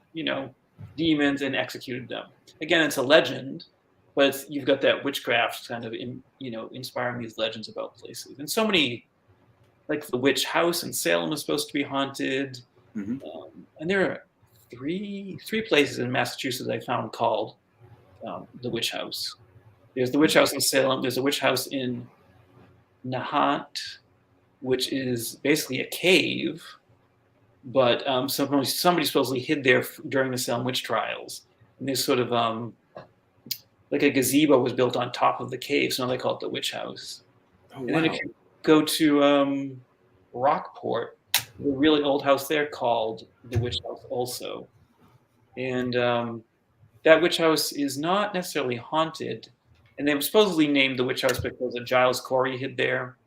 demons and executed them. Again, it's a legend, but you've got that witchcraft kind of, inspiring these legends about places. And so many, like the witch house in Salem is supposed to be haunted. Mm-hmm. And there are three places in Massachusetts I found called the witch house. There's the witch house in Salem. There's a witch house in Nahant, which is basically a cave, but somebody supposedly hid there during the Salem witch trials. And there's sort of like a gazebo was built on top of the cave, so now they call it the witch house. Oh, and then if you go to Rockport, there's a really old house there called the witch house also. And that witch house is not necessarily haunted. And they were supposedly named the witch house because a Giles Corey hid there.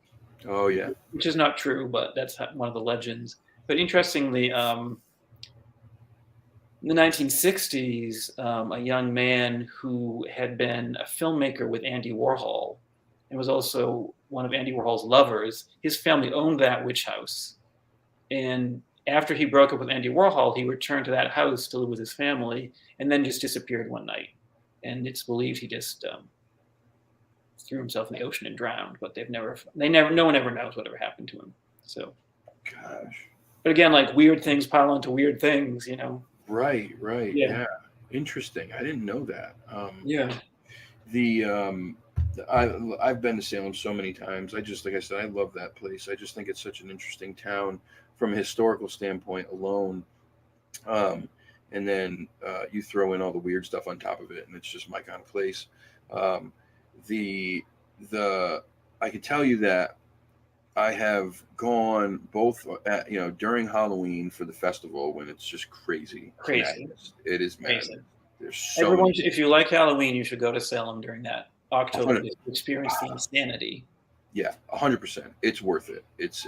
Oh, yeah. Which is not true, but that's one of the legends. But interestingly, in the 1960s, a young man who had been a filmmaker with Andy Warhol and was also one of Andy Warhol's lovers, his family owned that witch house. And after he broke up with Andy Warhol, he returned to that house to live with his family and then just disappeared one night. And it's believed he just threw himself in the ocean and drowned, but no one ever knows whatever happened to him. So, gosh. But again, like weird things pile onto weird things, Right. Yeah. Interesting. I didn't know that. I've been to Salem so many times. Like I said, I love that place. I just think it's such an interesting town from a historical standpoint alone. And then you throw in all the weird stuff on top of it, and it's just my kind of place. I can tell you that I have gone both at, during Halloween for the festival when it's just crazy. Madness. It is madness. There's so everyone. If you like Halloween, you should go to Salem during that October to experience the insanity. Yeah, 100%. It's worth it. It's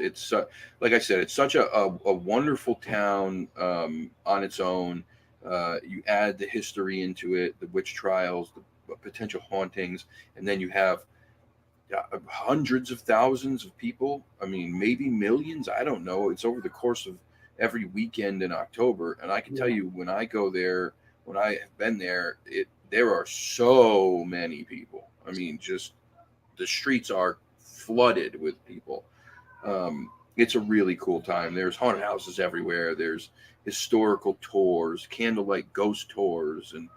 like I said, it's such a wonderful town on its own. You add the history into it, the witch trials, the potential hauntings, and then you have hundreds of thousands of people. I mean, maybe millions. I don't know. It's over the course of every weekend in October, and I can tell you when I go there, when I have been there, there are so many people. I mean, just the streets are flooded with people. It's a really cool time. There's haunted houses everywhere. There's historical tours, candlelight ghost tours, and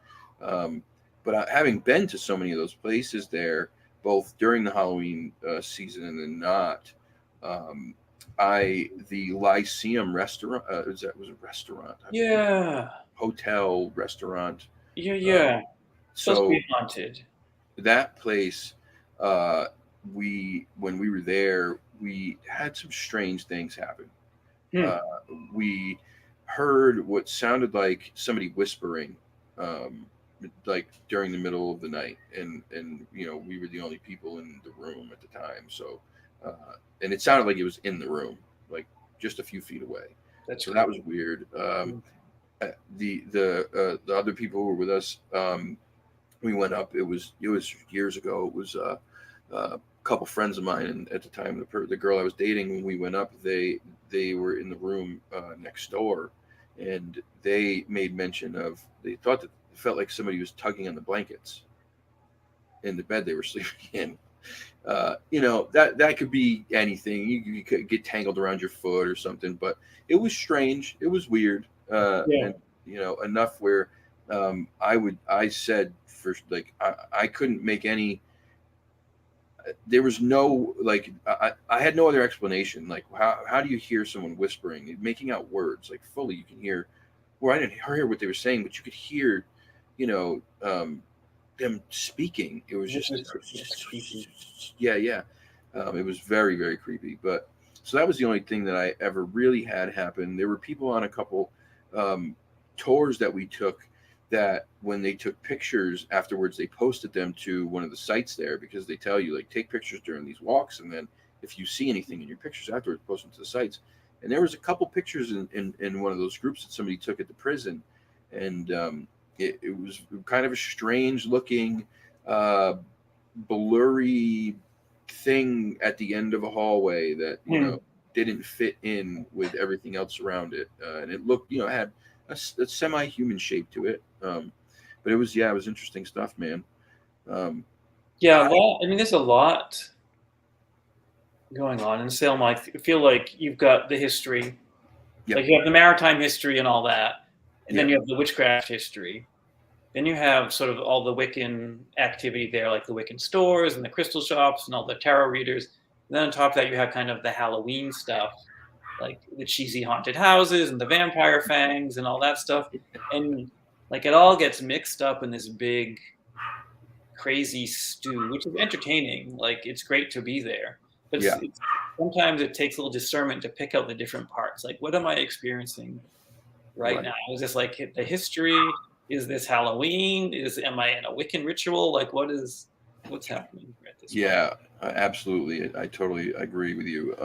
but having been to so many of those places there, both during the Halloween season and then not, the Lyceum restaurant was a restaurant. Hotel restaurant. Yeah. Supposed to be haunted. That place, when we were there, we had some strange things happen. We heard what sounded like somebody whispering, like during the middle of the night, and we were the only people in the room at the time. So, and it sounded like it was in the room, like just a few feet away. That was weird. The other people who were with us, we went up. It was years ago. It was a couple friends of mine, and at the time, the girl I was dating, when we went up, they were in the room next door, and they made mention of, they thought that it felt like somebody was tugging on the blankets in the bed they were sleeping in. That could be anything. You could get tangled around your foot or something, but it was strange. It was weird, Yeah. and enough where I said, for like, I couldn't make any. There was no, like, I had no other explanation. Like, how do you hear someone whispering, making out words like fully? You can hear, well, I didn't hear what they were saying, but you could hear, you know, them speaking. It was just, Creepy. yeah, yeah. It was very, very creepy. But so that was the only thing that I ever really had happen. There were people on a couple tours that we took, that when they took pictures afterwards, they posted them to one of the sites there, because they tell you, like, take pictures during these walks, and then if you see anything in your pictures afterwards, post them to the sites. And there was a couple pictures in one of those groups that somebody took at the prison, and it was kind of a strange looking, blurry thing at the end of a hallway that didn't fit in with everything else around it, and it looked, had a semi-human shape to it. But it was interesting stuff, man. Yeah, well, I mean, there's a lot going on in Salem. I feel like you've got the history, Yeah. like you have the maritime history and all that, and then Yeah. you have the witchcraft history. Then you have sort of all the Wiccan activity there, like the Wiccan stores and the crystal shops and all the tarot readers. And then on top of that, you have kind of the Halloween stuff, like the cheesy haunted houses and the vampire fangs and all that stuff. And like it all gets mixed up in this big, crazy stew, which is entertaining. Like it's great to be there. But Yeah. sometimes it takes a little discernment to pick out the different parts. Like, what am I experiencing right now? Is this like the history? Is this Halloween? Am I in a Wiccan ritual? Like, what's happening at this point? Yeah, absolutely. I totally agree with you.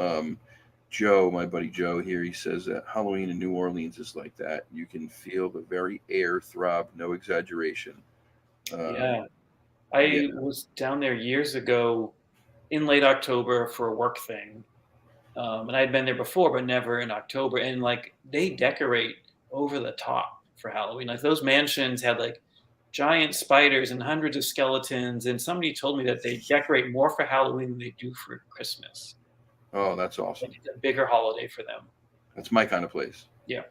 Joe, my buddy Joe here, he says that Halloween in New Orleans is like that. You can feel the very air throb, no exaggeration. Yeah. I was down there years ago in late October for a work thing. And I had been there before, but never in October. And like they decorate over the top for Halloween. Like those mansions had like giant spiders and hundreds of skeletons. And somebody told me that they decorate more for Halloween than they do for Christmas. Oh, that's awesome. Like it's a bigger holiday for them. That's my kind of place. Yeah.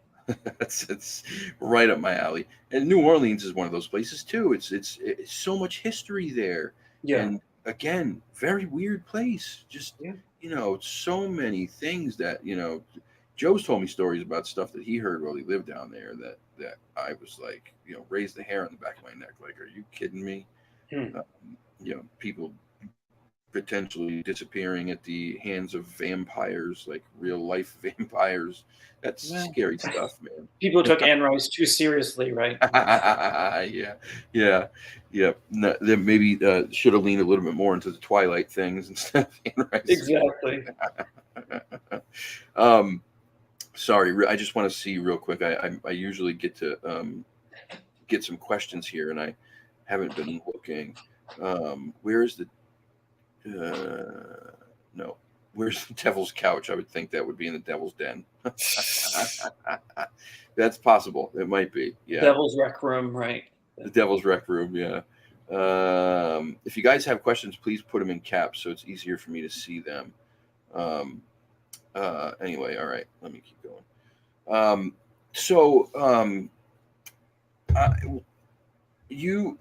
It's right up my alley. And New Orleans is one of those places too. It's so much history there. Yeah. And again, very weird place. Just so many things that Joe's told me stories about stuff that he heard while he lived down there that I was like, raised the hair on the back of my neck. Like, are you kidding me? People potentially disappearing at the hands of vampires, like real life vampires. That's scary stuff, man. People took Anne Rice too seriously, right? yeah. No, they maybe should have leaned a little bit more into the Twilight things instead of Anne Rice. Exactly. Sorry, I just want to see real quick. I usually get to get some questions here, and I haven't been looking. Where is the no? Where's the devil's couch? I would think that would be in the devil's den. That's possible. It might be. Yeah. Devil's Rec Room, right? The Devil's Rec Room. Yeah. If you guys have questions, please put them in caps so it's easier for me to see them. Anyway, all right. Let me keep going. You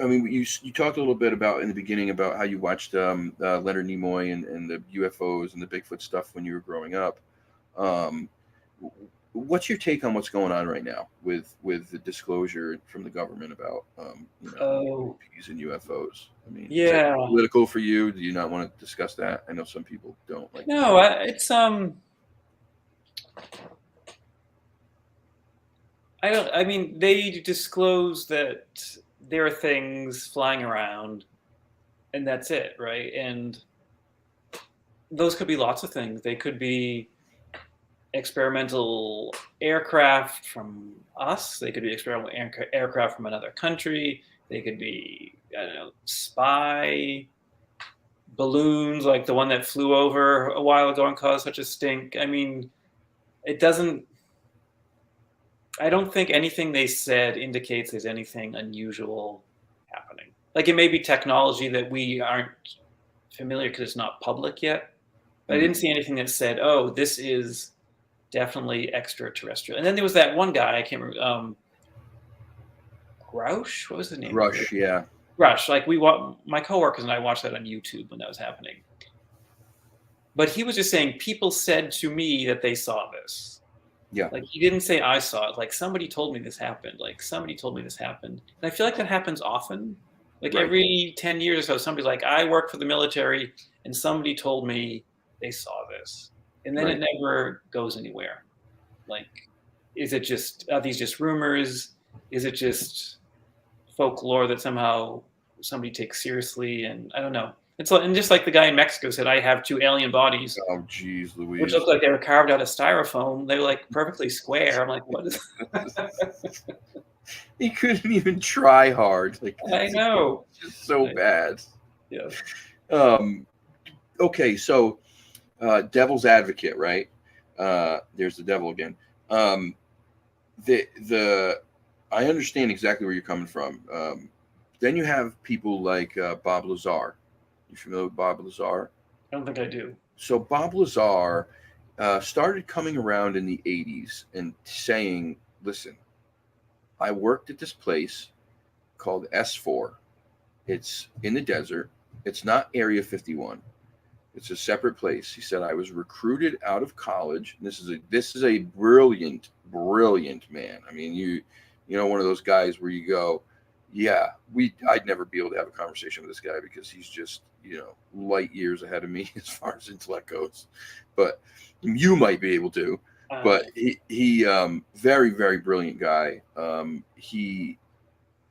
talked a little bit about in the beginning about how you watched Leonard Nimoy and the UFOs and the Bigfoot stuff when you were growing up. What's your take on what's going on right now with the disclosure from the government about UAPs and UFOs? I mean, is that political for you? Do you not want to discuss that? I know some people don't like. No, it's I don't. I mean, they disclose that there are things flying around, and that's it, right? And those could be lots of things. They could be experimental aircraft from us. They could be experimental aircraft from another country. They could be, I don't know, spy balloons like the one that flew over a while ago and caused such a stink. I mean, it doesn't, I don't think anything they said indicates there's anything unusual happening. Like it may be technology that we aren't familiar because it's not public yet. But I didn't see anything that said, "Oh, this is definitely extraterrestrial." And then there was that one guy, I can't remember, Grouch. What was his name? Rush, yeah. Rush. Like my coworkers and I watched that on YouTube when that was happening. But he was just saying, people said to me that they saw this. Yeah. Like he didn't say I saw it. Like somebody told me this happened. Like somebody told me this happened. And I feel like that happens often. Like Right. every 10 years or so, somebody's like, I work for the military and somebody told me they saw this. And then Right. it never goes anywhere. Like, are these just rumors? Is it just folklore that somehow somebody takes seriously? And I don't know. And just like the guy in Mexico said, I have 2 alien bodies. Oh, geez, Louise. Which looked like they were carved out of styrofoam. They were like perfectly square. I'm like, what is He couldn't even try hard. Like I know. It's just so bad. Yeah. Okay, so devil's advocate, right? There's the devil again. I understand exactly where you're coming from. Then you have people like Bob Lazar. You familiar with Bob Lazar? I don't think I do. So Bob Lazar started coming around in the 80s and saying, listen, I worked at this place called S4. It's in the desert. It's not Area 51. It's a separate place. He said, I was recruited out of college. This is a brilliant man. I mean, you know, one of those guys where you go, yeah, I'd never be able to have a conversation with this guy because he's just, you know, light years ahead of me as far as intellect goes. But you might be able to. But he very, very brilliant guy. He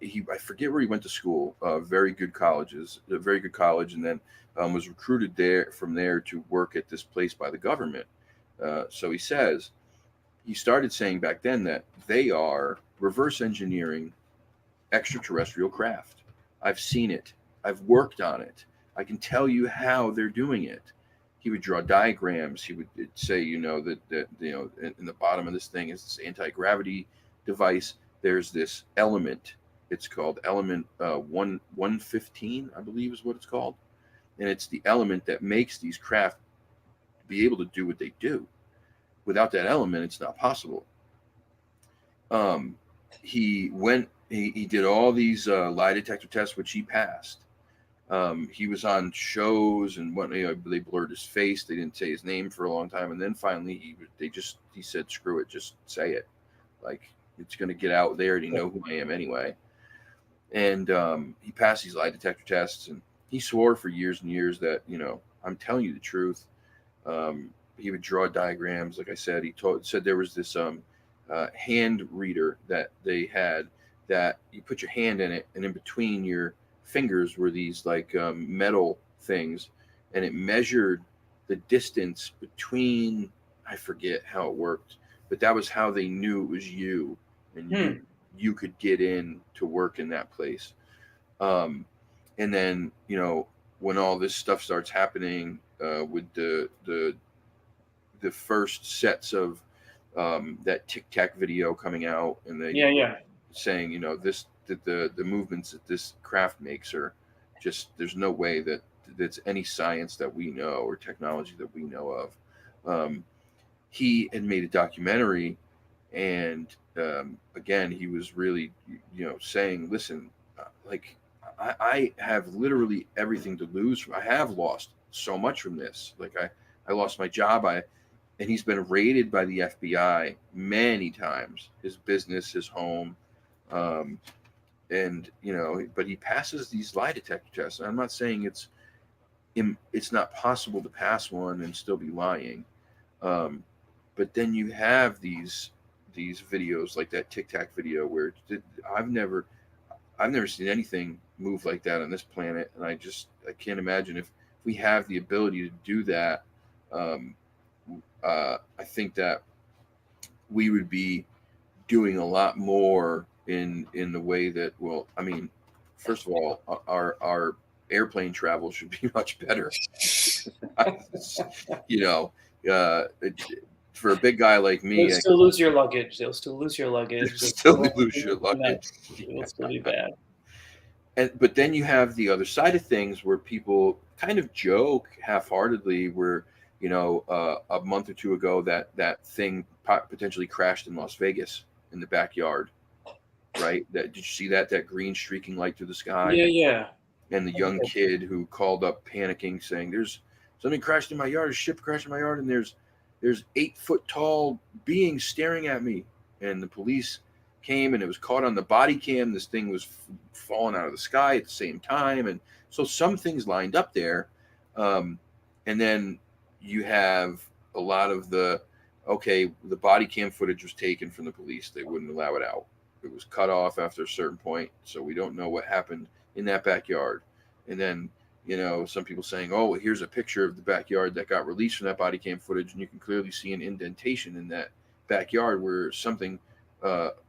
I forget where he went to school. Very good college, and then was recruited from there to work at this place by the government. So he says he started saying back then that they are reverse engineering extraterrestrial craft. I've seen it. I've worked on it. I can tell you how they're doing it. He would draw diagrams. He would say, you know, that you know, in the bottom of this thing is this anti-gravity device. There's this element. It's called element 115, I believe is what it's called. And it's the element that makes these craft be able to do what they do. Without that element, it's not possible. He did all these lie detector tests, which he passed. He was on shows and what, you know, they blurred his face. They didn't say his name for a long time. And then finally he said, screw it, just say it. Like, it's going to get out there and you know who I am anyway. And he passed these lie detector tests and he swore for years and years that, you know, I'm telling you the truth. He would draw diagrams. Like I said, said there was this hand reader that they had that you put your hand in it, and in between your fingers were these like metal things, and it measured the distance between, I forget how it worked, but that was how they knew it was you, and you could get in to work in that place. And then, you know, when all this stuff starts happening with the first sets of that Tic Tac video coming out, and they saying, you know, the movements that this craft makes are just, there's no way that that's any science that we know or technology that we know of. He had made a documentary, and again, he was really, you know, saying, listen, like I have literally everything to lose. I have lost so much from this. Like I lost my job. And he's been raided by the FBI many times, his business, his home. And, you know, but he passes these lie detector tests. I'm not saying it's not possible to pass one and still be lying. But then you have these videos like that Tic Tac video where I've never seen anything move like that on this planet. And I can't imagine if we have the ability to do that. I think that we would be doing a lot more in the way that, well, I mean, first of all, our airplane travel should be much better. You know, for a big guy like me, They'll still lose your luggage. They'll still lose your luggage. still lose your luggage. It will still be bad. But then you have the other side of things where people kind of joke half-heartedly, where, you know, a month or two ago that thing potentially crashed in Las Vegas in the backyard, right? Did you see that green streaking light through the sky? Yeah. And the young kid who called up panicking, saying, "There's something crashed in my yard. A ship crashed in my yard, and there's 8-foot tall beings staring at me." And the police came, and it was caught on the body cam. This thing was falling out of the sky at the same time, and so some things lined up there. And then you have a lot of the body cam footage was taken from the police. They wouldn't allow it out. It was cut off after a certain point, so we don't know what happened in that backyard. And then, you know, some people saying, "Oh, here's a picture of the backyard that got released from that body cam footage, and you can clearly see an indentation in that backyard where something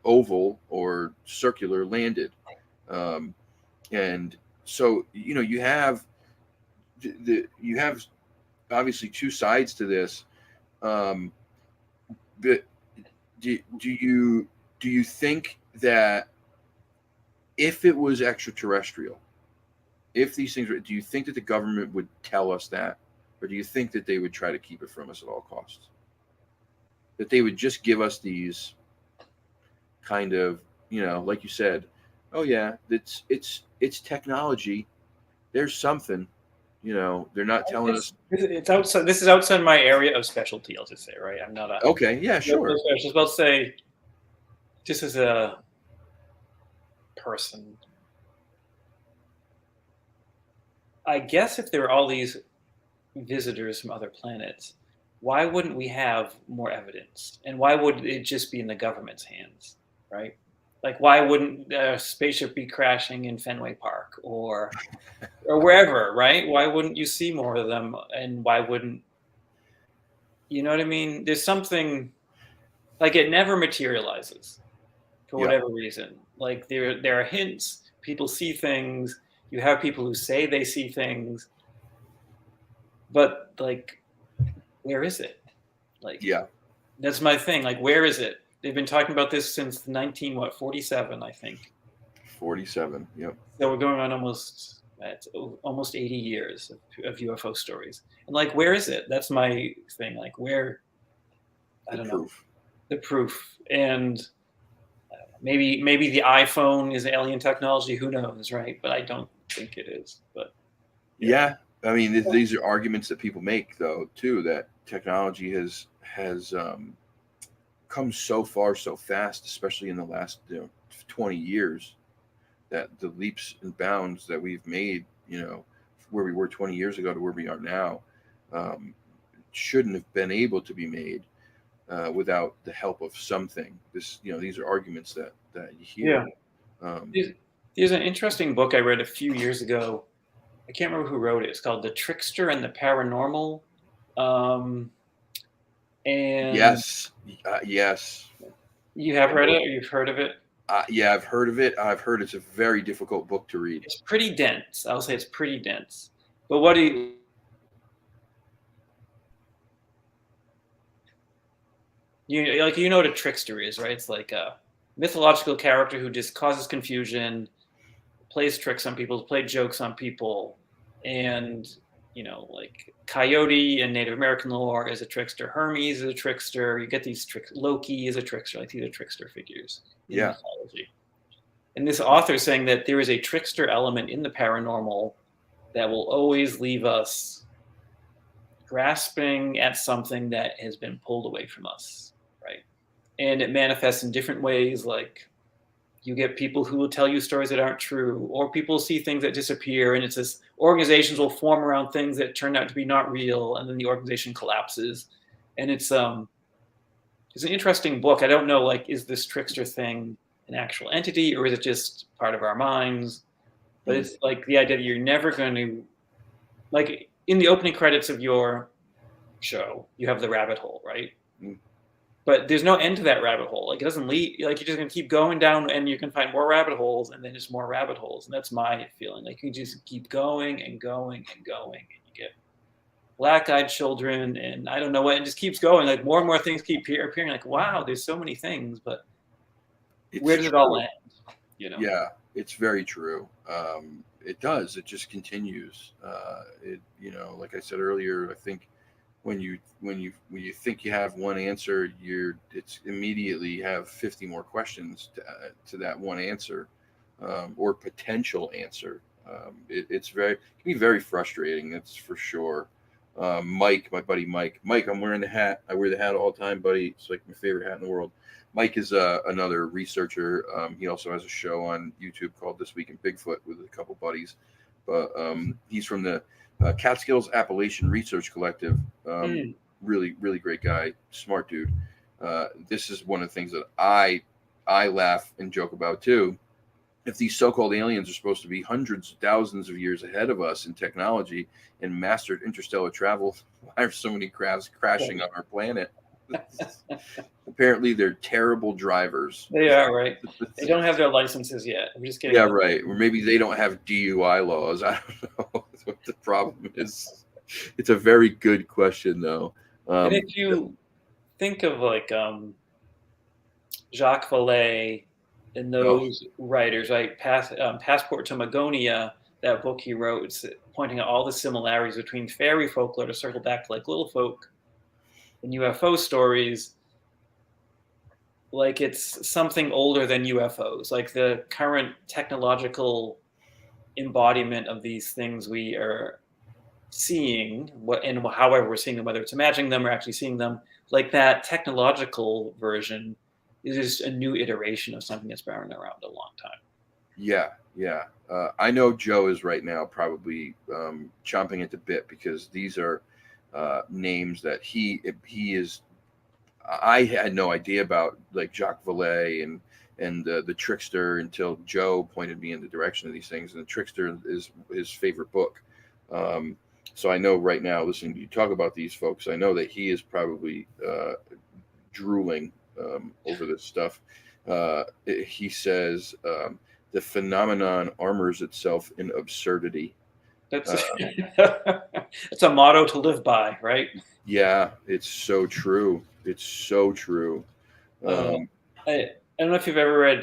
oval or circular landed." And so, you know, you have obviously two sides to this. But do you think that if it was extraterrestrial, if these things were, do you think that the government would tell us that, or do you think that they would try to keep it from us at all costs? That they would just give us these kind of, you know, like you said, "Oh yeah, it's technology. There's something." You know, they're not telling us. It's outside. This is outside my area of specialty. I'll just say, right? I'm not a. Okay. Yeah. Sure. I was about to say, just as a person, I guess if there were all these visitors from other planets, why wouldn't we have more evidence? And why would it just be in the government's hands, right? Like, why wouldn't a spaceship be crashing in Fenway Park or wherever, right? Why wouldn't you see more of them? And why wouldn't, you know what I mean? There's something, like, it never materializes for whatever reason. Like, there are hints, people see things, you have people who say they see things, but, like, where is it? Like, that's my thing. Like, where is it? They've been talking about this since 47, I think. 47, yep. So we're going on almost 80 years of UFO stories. And, like, where is it? That's my thing. Like, where? I don't know. The proof. And maybe the iPhone is alien technology. Who knows, right? But I don't think it is. But yeah, I mean, these are arguments that people make, though, too, that technology has come so far so fast, especially in the last 20 years, that the leaps and bounds that we've made, you know, where we were 20 years ago to where we are now, shouldn't have been able to be made without the help of something. This, you know, these are arguments that you hear. There's an interesting book I read a few years ago. I can't remember who wrote it. It's called The Trickster and the Paranormal. And yes. You have read it, or you've heard of it? Yeah, I've heard of it. I've heard it's a very difficult book to read. It's pretty dense. I'll say it's pretty dense. But what do you know what a trickster is, right? It's like a mythological character who just causes confusion, plays tricks on people, plays jokes on people, and, you know, like Coyote in Native American lore is a trickster. Hermes is a trickster. You get these tricks. Loki is a trickster. Like, these are trickster figures in mythology. And this author is saying that there is a trickster element in the paranormal that will always leave us grasping at something that has been pulled away from us, right? And it manifests in different ways. Like, you get people who will tell you stories that aren't true, or people see things that disappear, and it's this organizations will form around things that turn out to be not real, and then the organization collapses. And it's an interesting book. I don't know, like, is this trickster thing an actual entity, or is it just part of our minds? But it's like the idea that you're never going to, like, in the opening credits of your show, you have the rabbit hole, right? but there's no end to that rabbit hole. Like it doesn't lead. Like you're just gonna keep going down, and you can find more rabbit holes, and then just more rabbit holes. And that's my feeling. Like you just keep going and going and going, and you get black-eyed children, and I don't know what. It just keeps going. Like more and more things keep appearing. Like wow, there's so many things, but where does it all end? You know? Yeah, it's very true. It does. It just continues. Like I said earlier, I think when you think you have one answer, it's immediately have 50 more questions to that one answer, or potential answer. It can be very frustrating. That's for sure. Mike, my buddy Mike, I'm wearing the hat. I wear the hat all the time, buddy. It's like my favorite hat in the world. Mike is another researcher. He also has a show on YouTube called This Week in Bigfoot with a couple buddies. But he's from the Catskills Appalachian Research Collective. Really, really great guy, smart dude. This is one of the things that I laugh and joke about too. If these so-called aliens are supposed to be hundreds of thousands of years ahead of us in technology and mastered interstellar travel, why are so many crafts crashing on our planet? Apparently, they're terrible drivers. They are, right? They don't have their licenses yet. I'm just kidding. Yeah, right. Or maybe they don't have DUI laws. I don't know what the problem is. It's a very good question, though. And if you think of like Jacques Vallée and those writers, right? Passport to Magonia, that book he wrote, it's pointing out all the similarities between fairy folklore, to circle back to like little folk and UFO stories. Like it's something older than UFOs, like the current technological embodiment of these things we are seeing, however we're seeing them, whether it's imagining them or actually seeing them, like that technological version is just a new iteration of something that's been around a long time. Yeah. I know Joe is right now probably chomping at the bit, because these are names that he is. I had no idea about, like Jacques Vallée and the Trickster, until Joe pointed me in the direction of these things. And the Trickster is his favorite book. So I know right now, listening to you talk about these folks, I know that he is probably drooling over this stuff. He says the phenomenon armors itself in absurdity. That's it's a motto to live by, right? Yeah, it's so true. It's so true. I don't know if you've ever read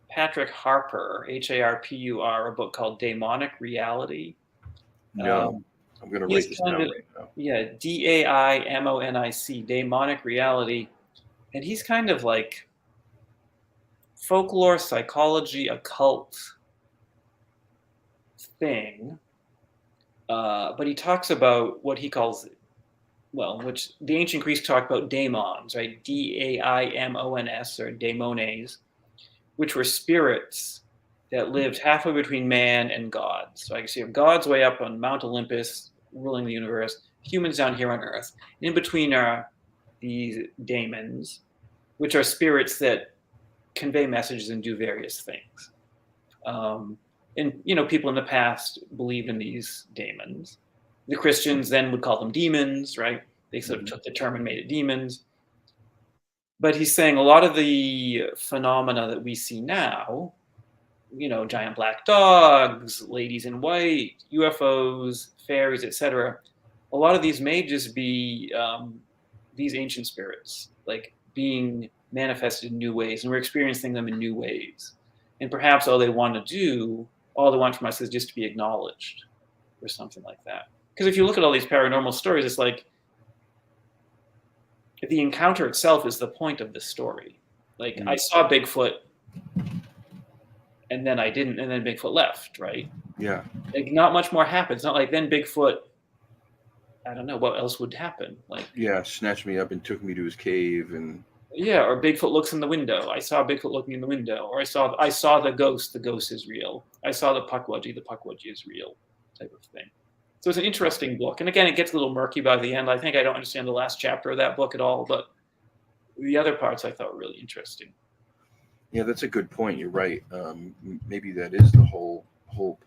Patrick Harpur, Harpur, a book called Daimonic Reality. No, I'm going to write this down right now. Yeah, Daimonic, Daimonic Reality. And he's kind of like folklore, psychology, occult thing. But he talks about what he calls, which the ancient Greeks talked about daemons, right? Daimons, or daimones, which were spirits that lived halfway between man and God. So I guess you have gods way up on Mount Olympus ruling the universe, humans down here on Earth. In between are these daemons, which are spirits that convey messages and do various things. And people in the past believed in these daemons. The Christians then would call them demons, right? They sort of took the term and made it demons. But he's saying a lot of the phenomena that we see now, giant black dogs, ladies in white, UFOs, fairies, etc. A lot of these may just be these ancient spirits, like being manifested in new ways, and we're experiencing them in new ways. And perhaps all they want from us is just to be acknowledged, or something like that. Because if you look at all these paranormal stories, it's like the encounter itself is the point of the story. Like I saw Bigfoot, and then I didn't, and then Bigfoot left, right? Yeah. Like not much more happens. Not like then Bigfoot, I don't know what else would happen. Like snatched me up and took me to his cave, and or Bigfoot looks in the window. I saw Bigfoot looking in the window, or I saw the ghost is real. I saw the Pukwudgie is real, type of thing. So it's an interesting book. And again, it gets a little murky by the end. I think I don't understand the last chapter of that book at all, but the other parts I thought were really interesting. Yeah, that's a good point. You're right. Maybe that is the whole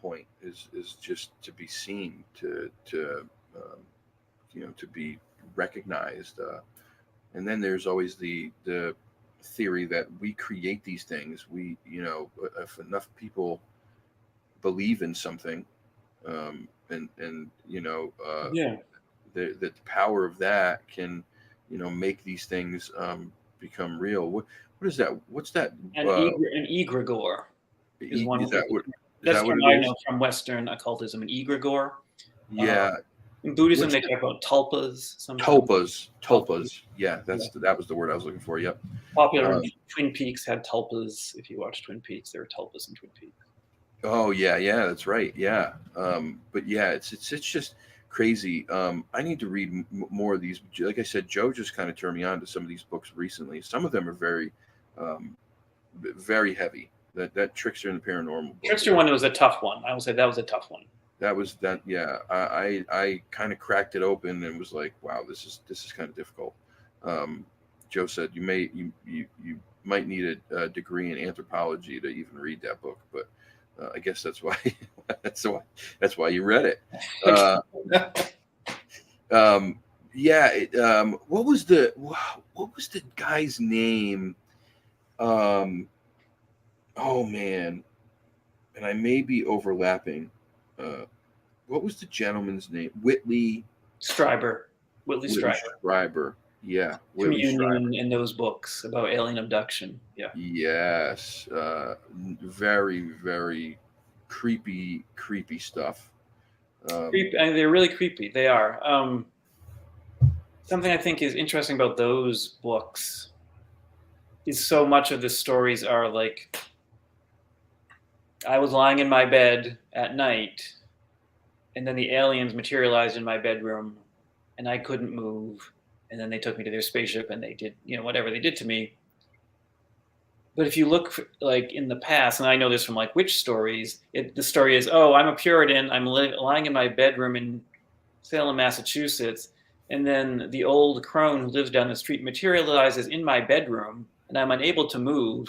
point, is just to be seen, to be recognized. And then there's always the theory that we create these things. We, if enough people believe in something, and Yeah. the power of that can, make these things become real. What is that? What's that? An egregore is one. Is that what? Is That's that what from it I is? know from Western occultism. An egregore. Yeah. In Buddhism, Which they talk about tulpas sometimes. tulpas. Yeah, Yeah. that was the word I was looking for. Yep. Popular in Um, Twin Peaks had tulpas. If you watch Twin Peaks, there are tulpas in Twin Peaks. oh yeah, that's right. Yeah. But yeah, it's just crazy. I need to read more of these. Like I said, Joe just kind of turned me on to some of these books recently. Some of them are very, um, very heavy. That Trickster and the Paranormal book. Trickster one was a tough one. I will say that was a tough one. That was that. Yeah, I kind of cracked it open and was like, wow, this is kind of difficult. Joe said you might need a degree in anthropology to even read that book, but I guess that's why that's why you read it. Yeah. What was the guy's name? Oh man, and I may be overlapping. What was the gentleman's name? Whitley Stryber. Whitley Stryber. Stryber. Yeah, Whitley Stryber. Communion and those books about alien abduction. Yeah. Yes, very very creepy stuff. They're really creepy. They are. Something I think is interesting about those books is so much of the stories are like, I was lying in my bed at night, and then the aliens materialized in my bedroom, and I couldn't move, and then they took me to their spaceship, and they did, whatever they did to me. But if you look like in the past, and I know this from like witch stories, the story is, oh, I'm a Puritan, I'm lying in my bedroom in Salem, Massachusetts, and then the old crone who lives down the street materializes in my bedroom, and I'm unable to move,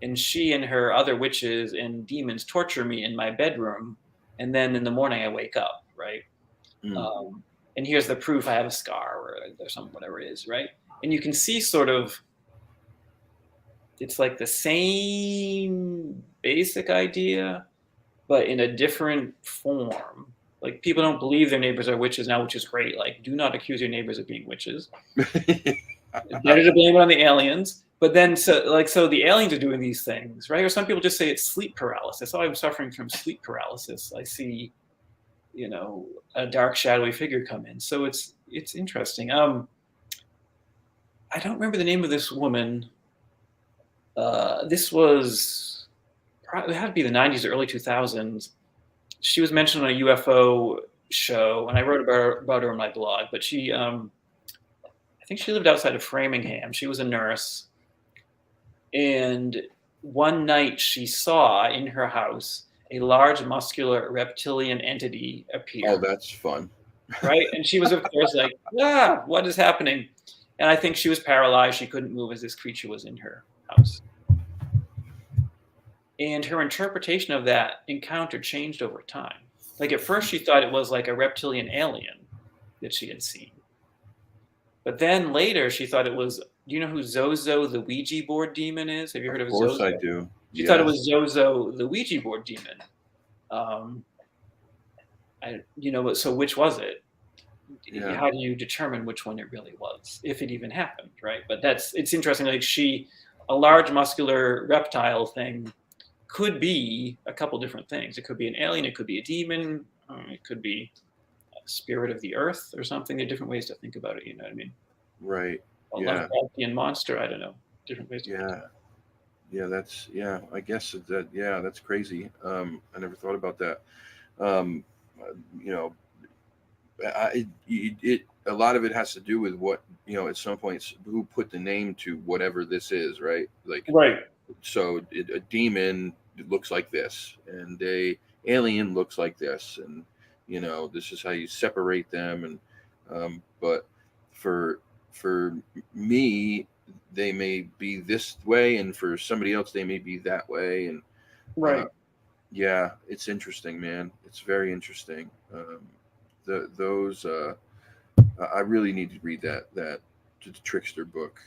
and she and her other witches and demons torture me in my bedroom, and then in the morning I wake up, right? And here's the proof: I have a scar or some whatever it is, right? And you can see sort of, it's like the same basic idea, but in a different form. Like, people don't believe their neighbors are witches now, which is great. Like, do not accuse your neighbors of being witches. Better to blame it on the aliens. But then, so the aliens are doing these things, right? Or some people just say it's sleep paralysis. Oh, I'm suffering from sleep paralysis. I see, a dark, shadowy figure come in. So it's interesting. I don't remember the name of this woman. This was probably, it had to be the 90s or early 2000s. She was mentioned on a UFO show, and I wrote about her on my blog. But she, I think she lived outside of Framingham. She was a nurse. And one night she saw in her house a large muscular reptilian entity appear. Oh, that's fun. Right? And she was, of course, like, what is happening? And I think she was paralyzed. She couldn't move as this creature was in her house. And her interpretation of that encounter changed over time. Like, at first she thought it was like a reptilian alien that she had seen. But then later she thought it was, do you know who Zozo the Ouija board demon is? Have you heard of Zozo? Of course I do. She thought it was Zozo the Ouija board demon. So which was it? Yeah. How do you determine which one it really was, if it even happened, right? But it's interesting. Like, a large muscular reptile thing could be a couple different things. It could be an alien. It could be a demon. It could be a spirit of the earth or something. There are different ways to think about it. You know what I mean? Right. A Lovecraftian monster. I don't know. Different ways to think about it. Yeah, I guess that's crazy. I never thought about that. A lot of it has to do with what, at some points, who put the name to whatever this is, right? Like, right. So a demon looks like this, and a alien looks like this, and this is how you separate them. And but for me, they may be this way, and for somebody else they may be that way. And right. Yeah, it's interesting, man. It's very interesting. I really need to read that the Trickster book.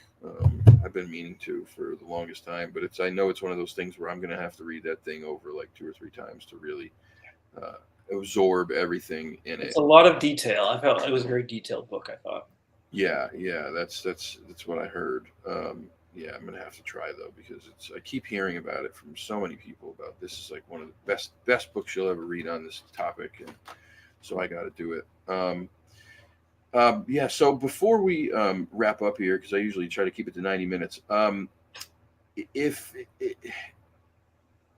I've been meaning to for the longest time, but I know it's one of those things where I'm going to have to read that thing over like 2 or 3 times to really absorb everything in It's it. a lot of detail. I felt it was a very detailed book, I thought. Yeah, that's what I heard. Yeah, I'm gonna have to try though, because I keep hearing about it from so many people about this is like one of the best books you'll ever read on this topic, and so I got to do it. Yeah. So before we wrap up here, because I usually try to keep it to 90 minutes. If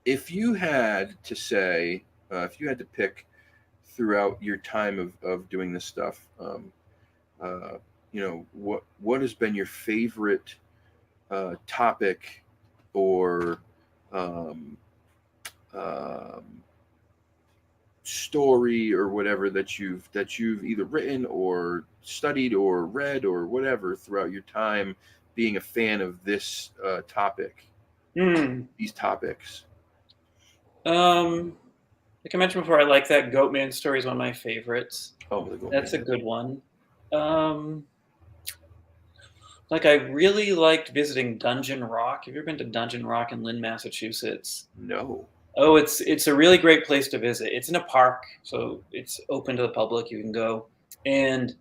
if you had to say, if you had to pick throughout your time of doing this stuff, what has been your favorite topic or um, um, story or whatever that you've either written or studied or read or whatever throughout your time being a fan of this topic, these topics? Like I mentioned before, I like that Goatman story is one of my favorites. Oh, the That's a good one. Like I really liked visiting Dungeon Rock. Have you ever been to Dungeon Rock in Lynn, Massachusetts? No. Oh, it's a really great place to visit. It's in a park, so it's open to the public. You can go, and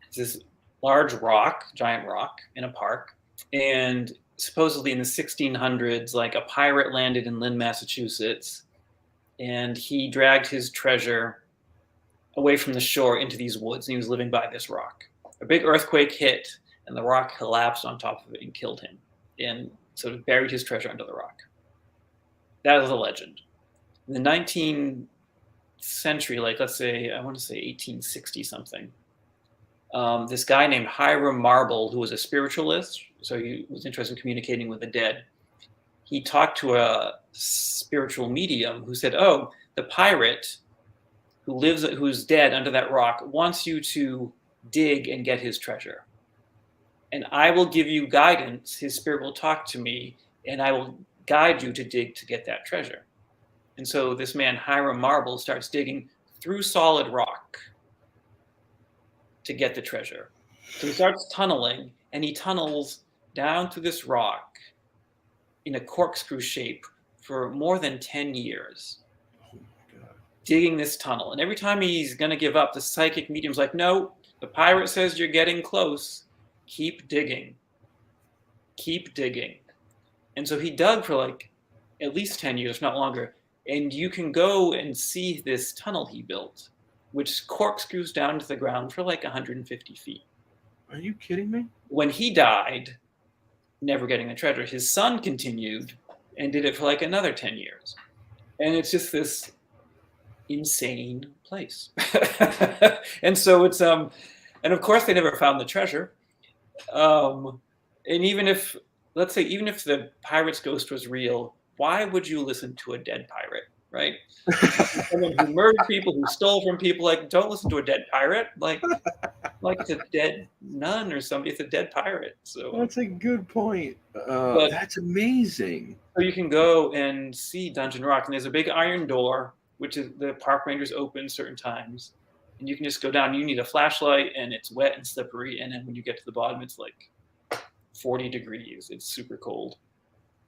it's this large rock, giant rock in a park. And supposedly in the 1600s, like a pirate landed in Lynn, Massachusetts, and he dragged his treasure away from the shore into these woods, and he was living by this rock. A big earthquake hit, and the rock collapsed on top of it and killed him, and sort of buried his treasure under the rock. That was a legend. In the 19th century, like let's say, I want to say 1860 something, this guy named Hiram Marble, who was a spiritualist, so he was interested in communicating with the dead, he talked to a spiritual medium who said, oh, the pirate who's dead under that rock wants you to dig and get his treasure. And I will give you guidance. His spirit will talk to me, and I will guide you to dig to get that treasure. And so this man, Hiram Marble, starts digging through solid rock to get the treasure. So he starts tunneling, and he tunnels down through this rock in a corkscrew shape for more than 10 years, digging this tunnel. And every time he's going to give up, the psychic medium's like, no, the pirate says you're getting close. Keep digging. Keep digging. And so he dug for like at least 10 years, if not longer. And you can go and see this tunnel he built, which corkscrews down to the ground for like 150 feet. Are you kidding me? When he died, never getting the treasure, his son continued and did it for like another 10 years. And it's just this insane place. And so it's, and of course they never found the treasure. And even if, let's say, even if the pirate's ghost was real, why would you listen to a dead pirate, right? Someone who murdered people, who stole from people, like, don't listen to a dead pirate. Like it's a dead nun or somebody. It's a dead pirate. So that's a good point. That's amazing. So you can go and see Dungeon Rock, and there's a big iron door, which is the park rangers open certain times, and you can just go down. You need a flashlight, and it's wet and slippery, and then when you get to the bottom, it's like 40 degrees. It's super cold.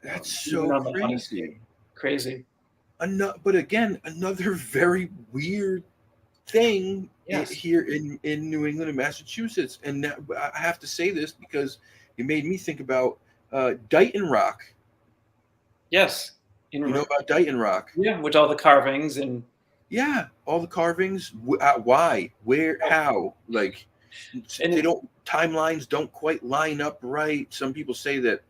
That's so crazy. Crazy. But again, another very weird thing here in New England and Massachusetts. And I have to say this because it made me think about Dighton Rock. Yes. You know about Dighton Rock? Yeah, with all the carvings and... Yeah, all the carvings. Why? Where? How? Like, they don't... Timelines don't quite line up right. Some people say that,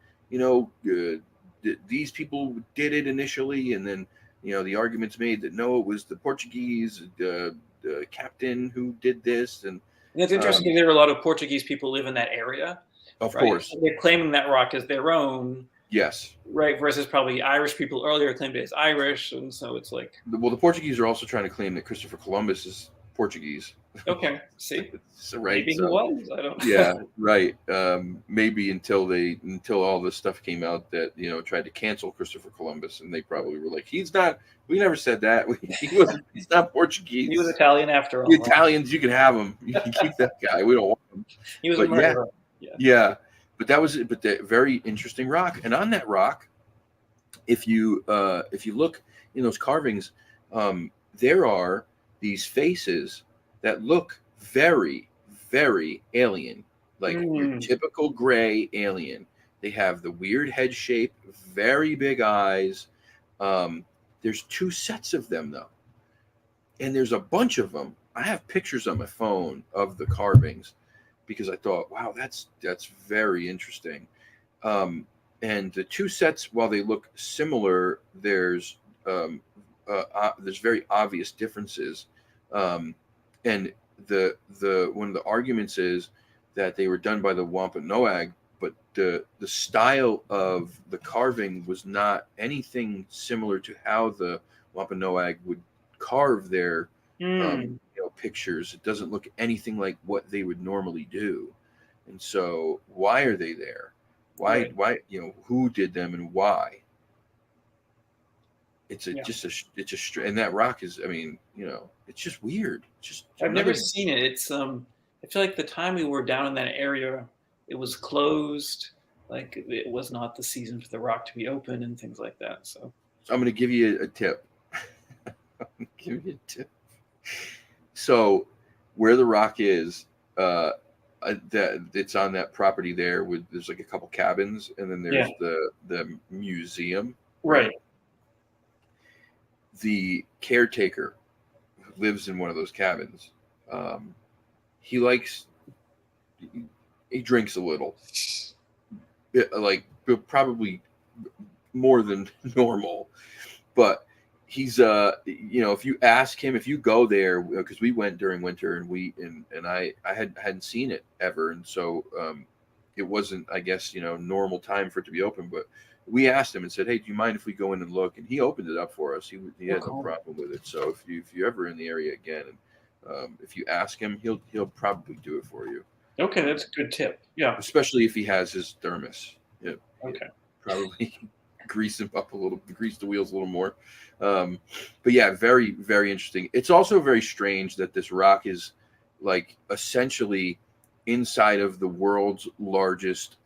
these people did it initially, and then, the argument's made that no, it was the Portuguese the captain who did this. And it's interesting because there were a lot of Portuguese people live in that area. Of course. So they're claiming that rock as their own. Yes. Right, versus probably Irish people earlier claimed it as Irish, and so it's like... Well, the Portuguese are also trying to claim that Christopher Columbus is Portuguese. Okay. See, So, right. maybe he So was. I don't yeah, know. right. Maybe until all this stuff came out that tried to cancel Christopher Columbus, and they probably were like, he's not. We never said that. He wasn't. He's not He was Portuguese. Italian after The all. Right? Italians, you can have him. You can keep that guy. We don't want him. He was a But yeah, murderer. Yeah. yeah. But that was but the very interesting rock, and on that rock, if you look in those carvings, there are these faces that look very, very alien, like your Mm. typical gray alien. They have the weird head shape, very big eyes. There's two sets of them though, and there's a bunch of them. I have pictures on my phone of the carvings because I thought, wow, that's very interesting. And the two sets, while they look similar, there's very obvious differences. And the one of the arguments is that they were done by the Wampanoag, but the style of the carving was not anything similar to how the Wampanoag would carve their Mm. pictures. It doesn't look anything like what they would normally do. And so why are they there? Right. Why who did them and why? It's Yeah. and that rock is, I mean, it's just weird. It's just I've never another. seen it. It's I feel like the time we were down in that area, it was closed. Like it was not the season for the rock to be open and things like that. So I'm going to give you a tip. Give you a tip. So where the rock is, that it's on that property there with there's like a couple cabins, and then there's the museum. right. The caretaker who lives in one of those cabins, he likes he drinks a little, like probably more than normal, but he's if you ask him, if you go there, because we went during winter, and I hadn't seen it ever, and so it wasn't, I guess, normal time for it to be open, but we asked him and said, hey, do you mind if we go in and look? And he opened it up for us. He had no problem with it. So if you're ever in the area again, and if you ask him, he'll probably do it for you. Okay, that's a good tip. Yeah. Especially if he has his thermos. Yeah. Okay. Probably grease him up a little, grease the wheels a little more. But yeah, very, very interesting. It's also very strange that this rock is like essentially inside of the world's largest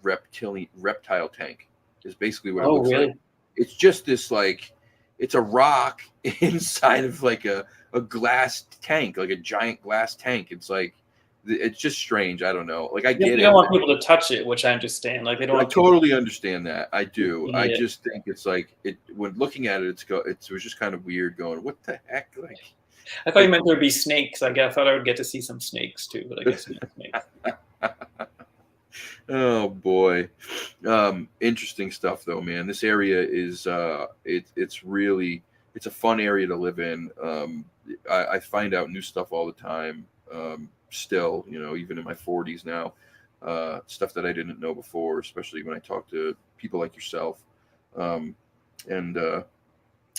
reptile tank. Is basically what it looks really? like. It's just this, like, it's a rock inside of like a glass tank, like a giant glass tank. It's like, it's just strange. I don't know. Like, I get They it. don't want people to touch it, which I understand. Like they don't. I Want people totally understand that. I do. I Yeah. just think it's like when looking at it, it was just kind of weird. Going, what the heck? Like, I thought you meant there'd be snakes. I thought I would get to see some snakes too, but I guess not snakes. oh boy, interesting stuff though, man. This area is it's really, it's a fun area to live in. I find out new stuff all the time. Still, even in my 40s now, stuff that I didn't know before, especially when I talk to people like yourself. And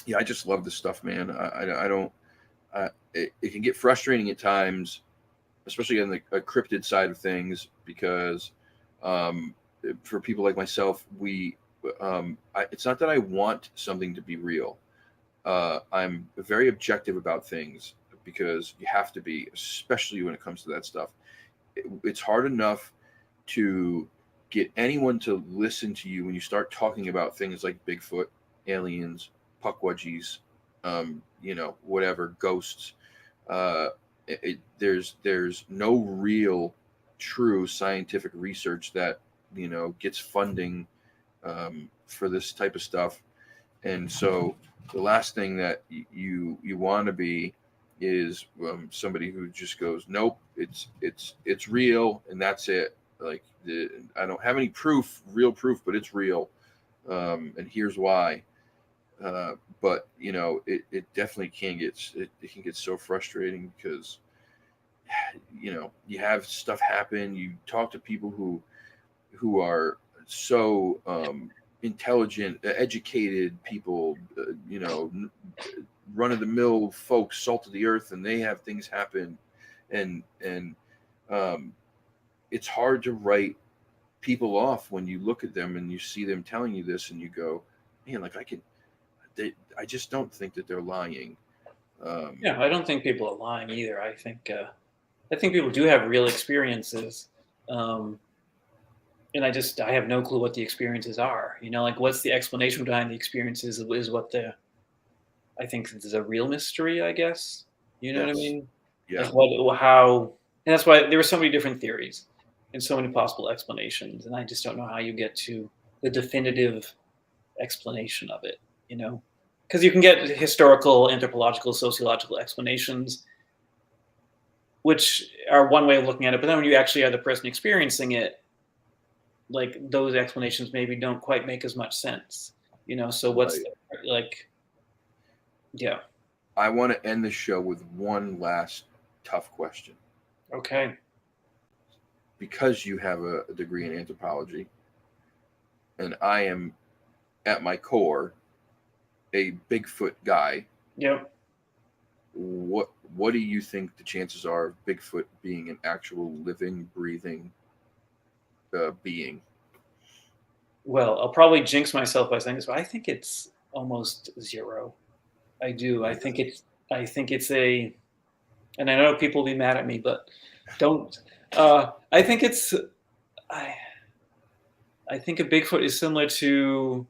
yeah, I just love this stuff, man. I don't. It can get frustrating at times, especially on the cryptid side of things, because for people like myself, it's not that I want something to be real. I'm very objective about things because you have to be, especially when it comes to that stuff. It's hard enough to get anyone to listen to you when you start talking about things like Bigfoot, aliens, puckwudgies, whatever, ghosts. There's no real true scientific research that gets funding for this type of stuff, and so the last thing that you want to be is somebody who just goes, nope, it's real and that's it. Like, I don't have any real proof, but it's real, and here's why. But it definitely can get so frustrating because you have stuff happen. You talk to people who are so intelligent, educated people, run of the mill folks, salt of the earth, and they have things happen and it's hard to write people off when you look at them and you see them telling you this, and you go, man, like I just don't think that they're lying. Yeah, I don't think people are lying either. I think people do have real experiences, and I have no clue what the experiences are. Like what's the explanation behind the experiences is what I think is a real mystery, I guess. You know what I Yes. mean? Yeah. Like how, and that's why there were so many different theories and so many possible explanations, and I just don't know how you get to the definitive explanation of it. Because you can get historical, anthropological, sociological explanations, which are one way of looking at it. But then when you actually are the person experiencing it, like those explanations maybe don't quite make as much sense. So what's like, yeah. I want to end the show with one last tough question. Okay. Because you have a degree in anthropology, and I am, at my core, a Bigfoot guy. Yep. What do you think the chances are of Bigfoot being an actual living, breathing being? Well, I'll probably jinx myself by saying this, but I think it's almost zero. I do. I think it's a, and I know people will be mad at me, but don't. I think it's. I think a Bigfoot is similar to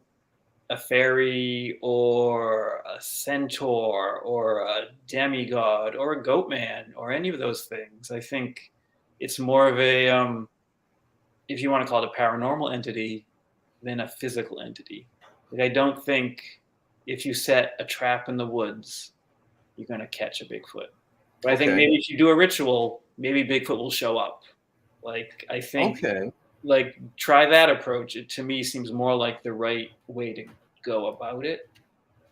a fairy or a centaur or a demigod or a goat man or any of those things. I think it's more of a, if you want to call it a paranormal entity, than a physical entity. Like I don't think if you set a trap in the woods, you're going to catch a Bigfoot. But I think maybe if you do a ritual, maybe Bigfoot will show up. Like I think, like try that approach. It to me seems more like the right way to go about it.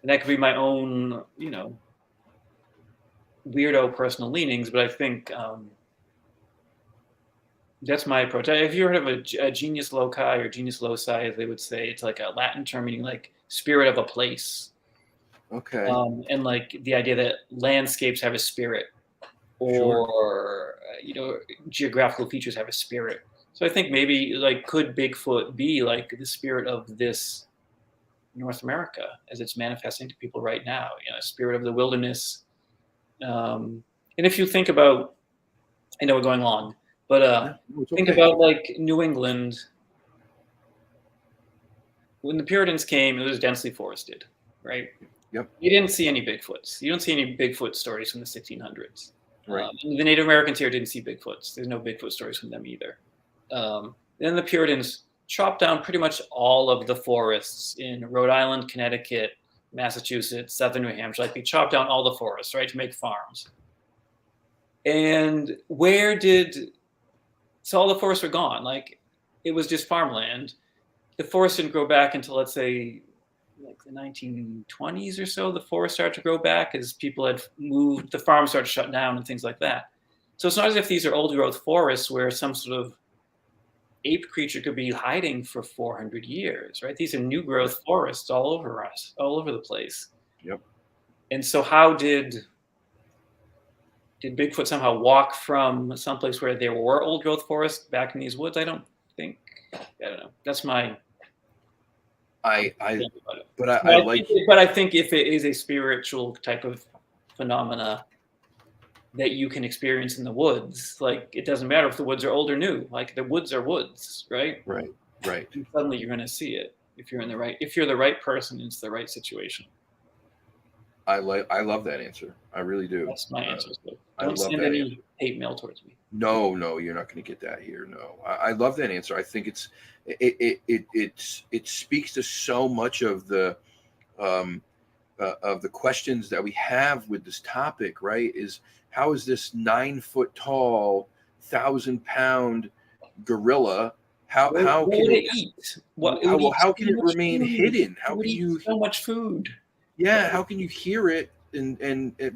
And that could be my own, weirdo personal leanings, but I think that's my approach. Have you heard of a genius loci or genius loci, as they would say? It's like a Latin term meaning like spirit of a place. Okay. And like the idea that landscapes have a spirit, or geographical features have a spirit. So I think maybe like could Bigfoot be like the spirit of this North America as it's manifesting to people right now? Spirit of the wilderness. And if you think about, I know we're going long, but think about like New England. When the Puritans came, it was densely forested, right? Yep. You didn't see any Bigfoots. You don't see any Bigfoot stories from the 1600s. Right. The Native Americans here didn't see Bigfoots. There's no Bigfoot stories from them either. Then the Puritans chopped down pretty much all of the forests in Rhode Island, Connecticut, Massachusetts, southern New Hampshire. Like they chopped down all the forests, right, to make farms. And so all the forests were gone. Like it was just farmland. The forest didn't grow back until, let's say, like the 1920s or so. The forest started to grow back as people had moved, the farms started to shut down and things like that. So it's not as if these are old growth forests where some sort of ape creature could be hiding for 400 years, right? These are new growth forests all over us, all over the place. Yep. And so how did Bigfoot somehow walk from someplace where there were old growth forests back in these woods? I don't know. That's my. I think if it is a spiritual type of phenomena that you can experience in the woods, like it doesn't matter if the woods are old or new. Like the woods are woods, right? Right. And suddenly you're going to see it if you're the right person. It's the right situation. I love that answer. I really do. That's my answer. Don't send any hate mail towards me. No, you're not going to get that here. No, I love that answer. I think it speaks to so much of the questions that we have with this topic. Right? Is how is this 9 foot tall, 1,000-pound gorilla? How can it eat? How can it remain hidden? How can you so much food? Yeah, how can you hear it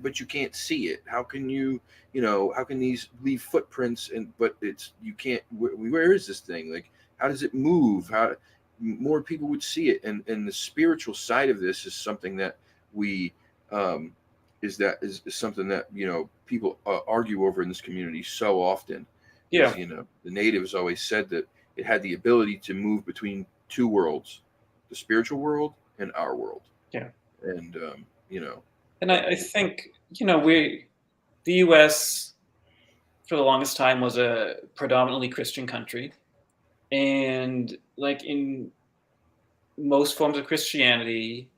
but you can't see it? How can how can these leave footprints but you can't, where is this thing? Like, how does it move? How more people would see it? And the spiritual side of this is something that we is something that people argue over in this community so often. Yeah. The natives always said that it had the ability to move between two worlds, the spiritual world and our world. Yeah. And And I think, the U.S. for the longest time was a predominantly Christian country. And like in most forms of Christianity,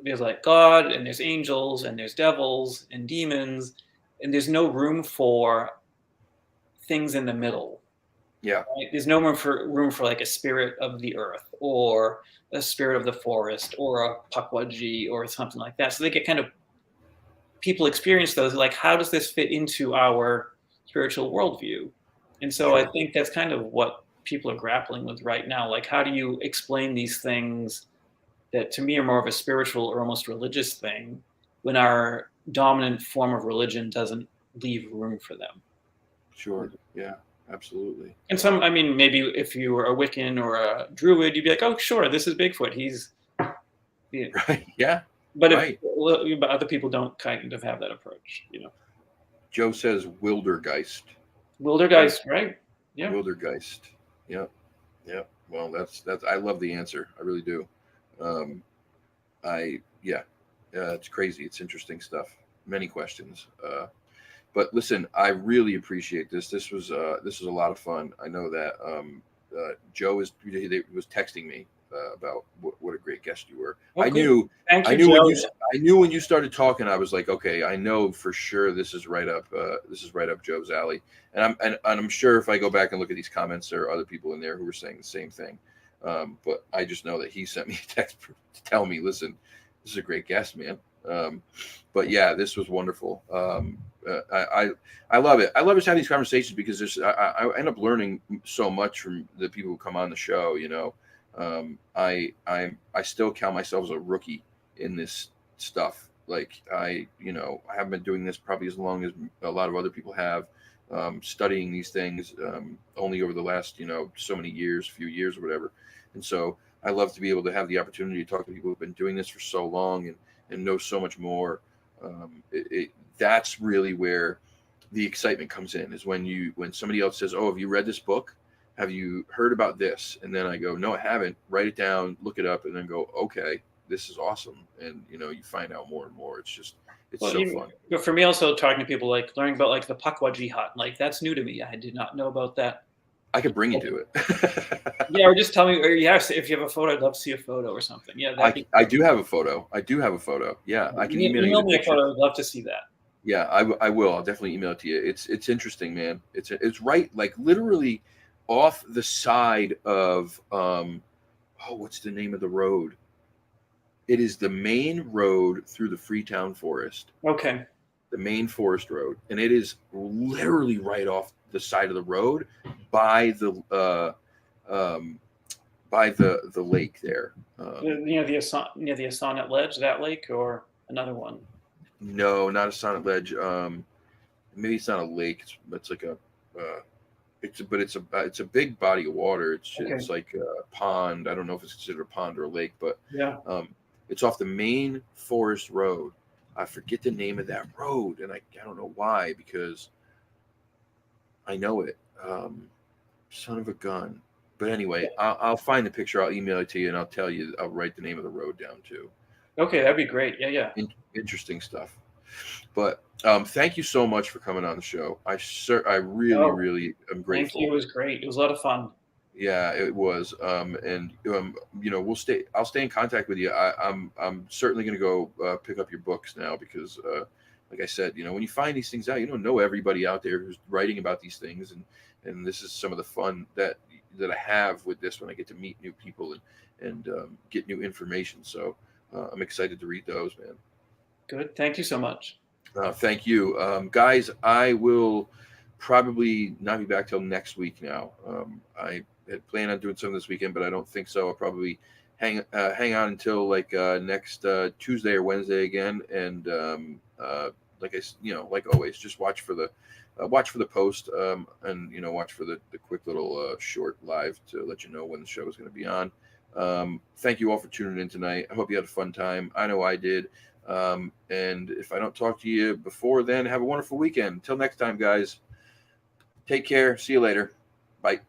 there's like God and there's angels and there's devils and demons, and there's no room for things in the middle. yeah, Right? There's no room for like a spirit of the earth or a spirit of the forest or a Pukwudgie or something like that. So they get kind of people experience those like, how does this fit into our spiritual worldview? And so I sure. think that's kind of what people are grappling with right now. Like, how do you explain these things that to me are more of a spiritual or almost religious thing when our dominant form of religion doesn't leave room for them? Sure. Yeah, absolutely. And some, I mean, maybe if you were a Wiccan or a Druid, you'd be like, oh, sure, this is Bigfoot. He's, yeah. Right. Yeah. But Right. but other people don't kind of have that approach, Joe says Wildergeist. Wildergeist, right? Yeah. Wildergeist. Yep. Yep. Well, that's I love the answer. I really do. It's crazy. It's interesting stuff. Many questions. But listen, I really appreciate this. This was a lot of fun. I know that Joe was texting me about what a great guest you were. Oh, I cool. knew. Thank you, I knew Joe. I knew when you started talking. I was like, okay, I know for sure this is right up. This is right up Joe's alley. And I'm sure if I go back and look at these comments, there are other people in there who were saying the same thing. But I just know that he sent me a text to tell me, listen, this is a great guest, man. But yeah, this was wonderful. I love it. I love just having these conversations because I end up learning so much from the people who come on the show. I still count myself as a rookie in this stuff. Like I haven't been doing this probably as long as a lot of other people have, studying these things only over the last so many years, few years or whatever. And so I love to be able to have the opportunity to talk to people who've been doing this for so long and know so much more. That's really where the excitement comes in, is when somebody else says, oh, have you read this book? Have you heard about this? And then I go, no, I haven't. Write it down, look it up, and then go, okay, this is awesome. And you find out more and more. It's so fun. But for me, also talking to people, like learning about like the Pukwudgie hut, like that's new to me. I did not know about that. I could bring you to it. Yeah, or just tell me, or if you have a photo, I'd love to see a photo or something. Yeah, I do have a photo. Yeah, I can email you me a photo. I'd love to see that. Yeah, I will. I'll definitely email it to you. It's interesting, man. It's right, like literally off the side of what's the name of the road? It is the main road through the Freetown Forest. Okay. The main forest road, and it is literally right off the side of the road by the lake there. Near the Assonet Ledge, that lake, or another one? No, not a Sonnet Ledge. Maybe it's not a lake. It's like it's a big body of water. It's like a pond. I don't know if it's considered a pond or a lake, but yeah. It's off the main forest road. I forget the name of that road, and I don't know why, because I know it. Son of a gun. But anyway, I'll find the picture. I'll email it to you, and I'll tell you. I'll write the name of the road down too. Okay, that'd be great. Yeah. Interesting stuff. But thank you so much for coming on the show. I really am grateful. Thank you. It was great. It was a lot of fun. Yeah, it was. And I'll stay in contact with you. I'm certainly going to go pick up your books now because, like I said, when you find these things out, you don't know everybody out there who's writing about these things, and this is some of the fun that I have with this when I get to meet new people and get new information. So I'm excited to read those, man. Good. Thank you so much. Thank you, guys. I will probably not be back till next week now. I had planned on doing some this weekend, but I don't think so. I'll probably hang on until like next Tuesday or Wednesday again. And like always, just watch for the post and watch for the quick little short live to let you know when the show is going to be on. Thank you all for tuning in tonight. I hope you had a fun time. I know I did. And if I don't talk to you before then, have a wonderful weekend. Until next time, guys, take care. See you later. Bye.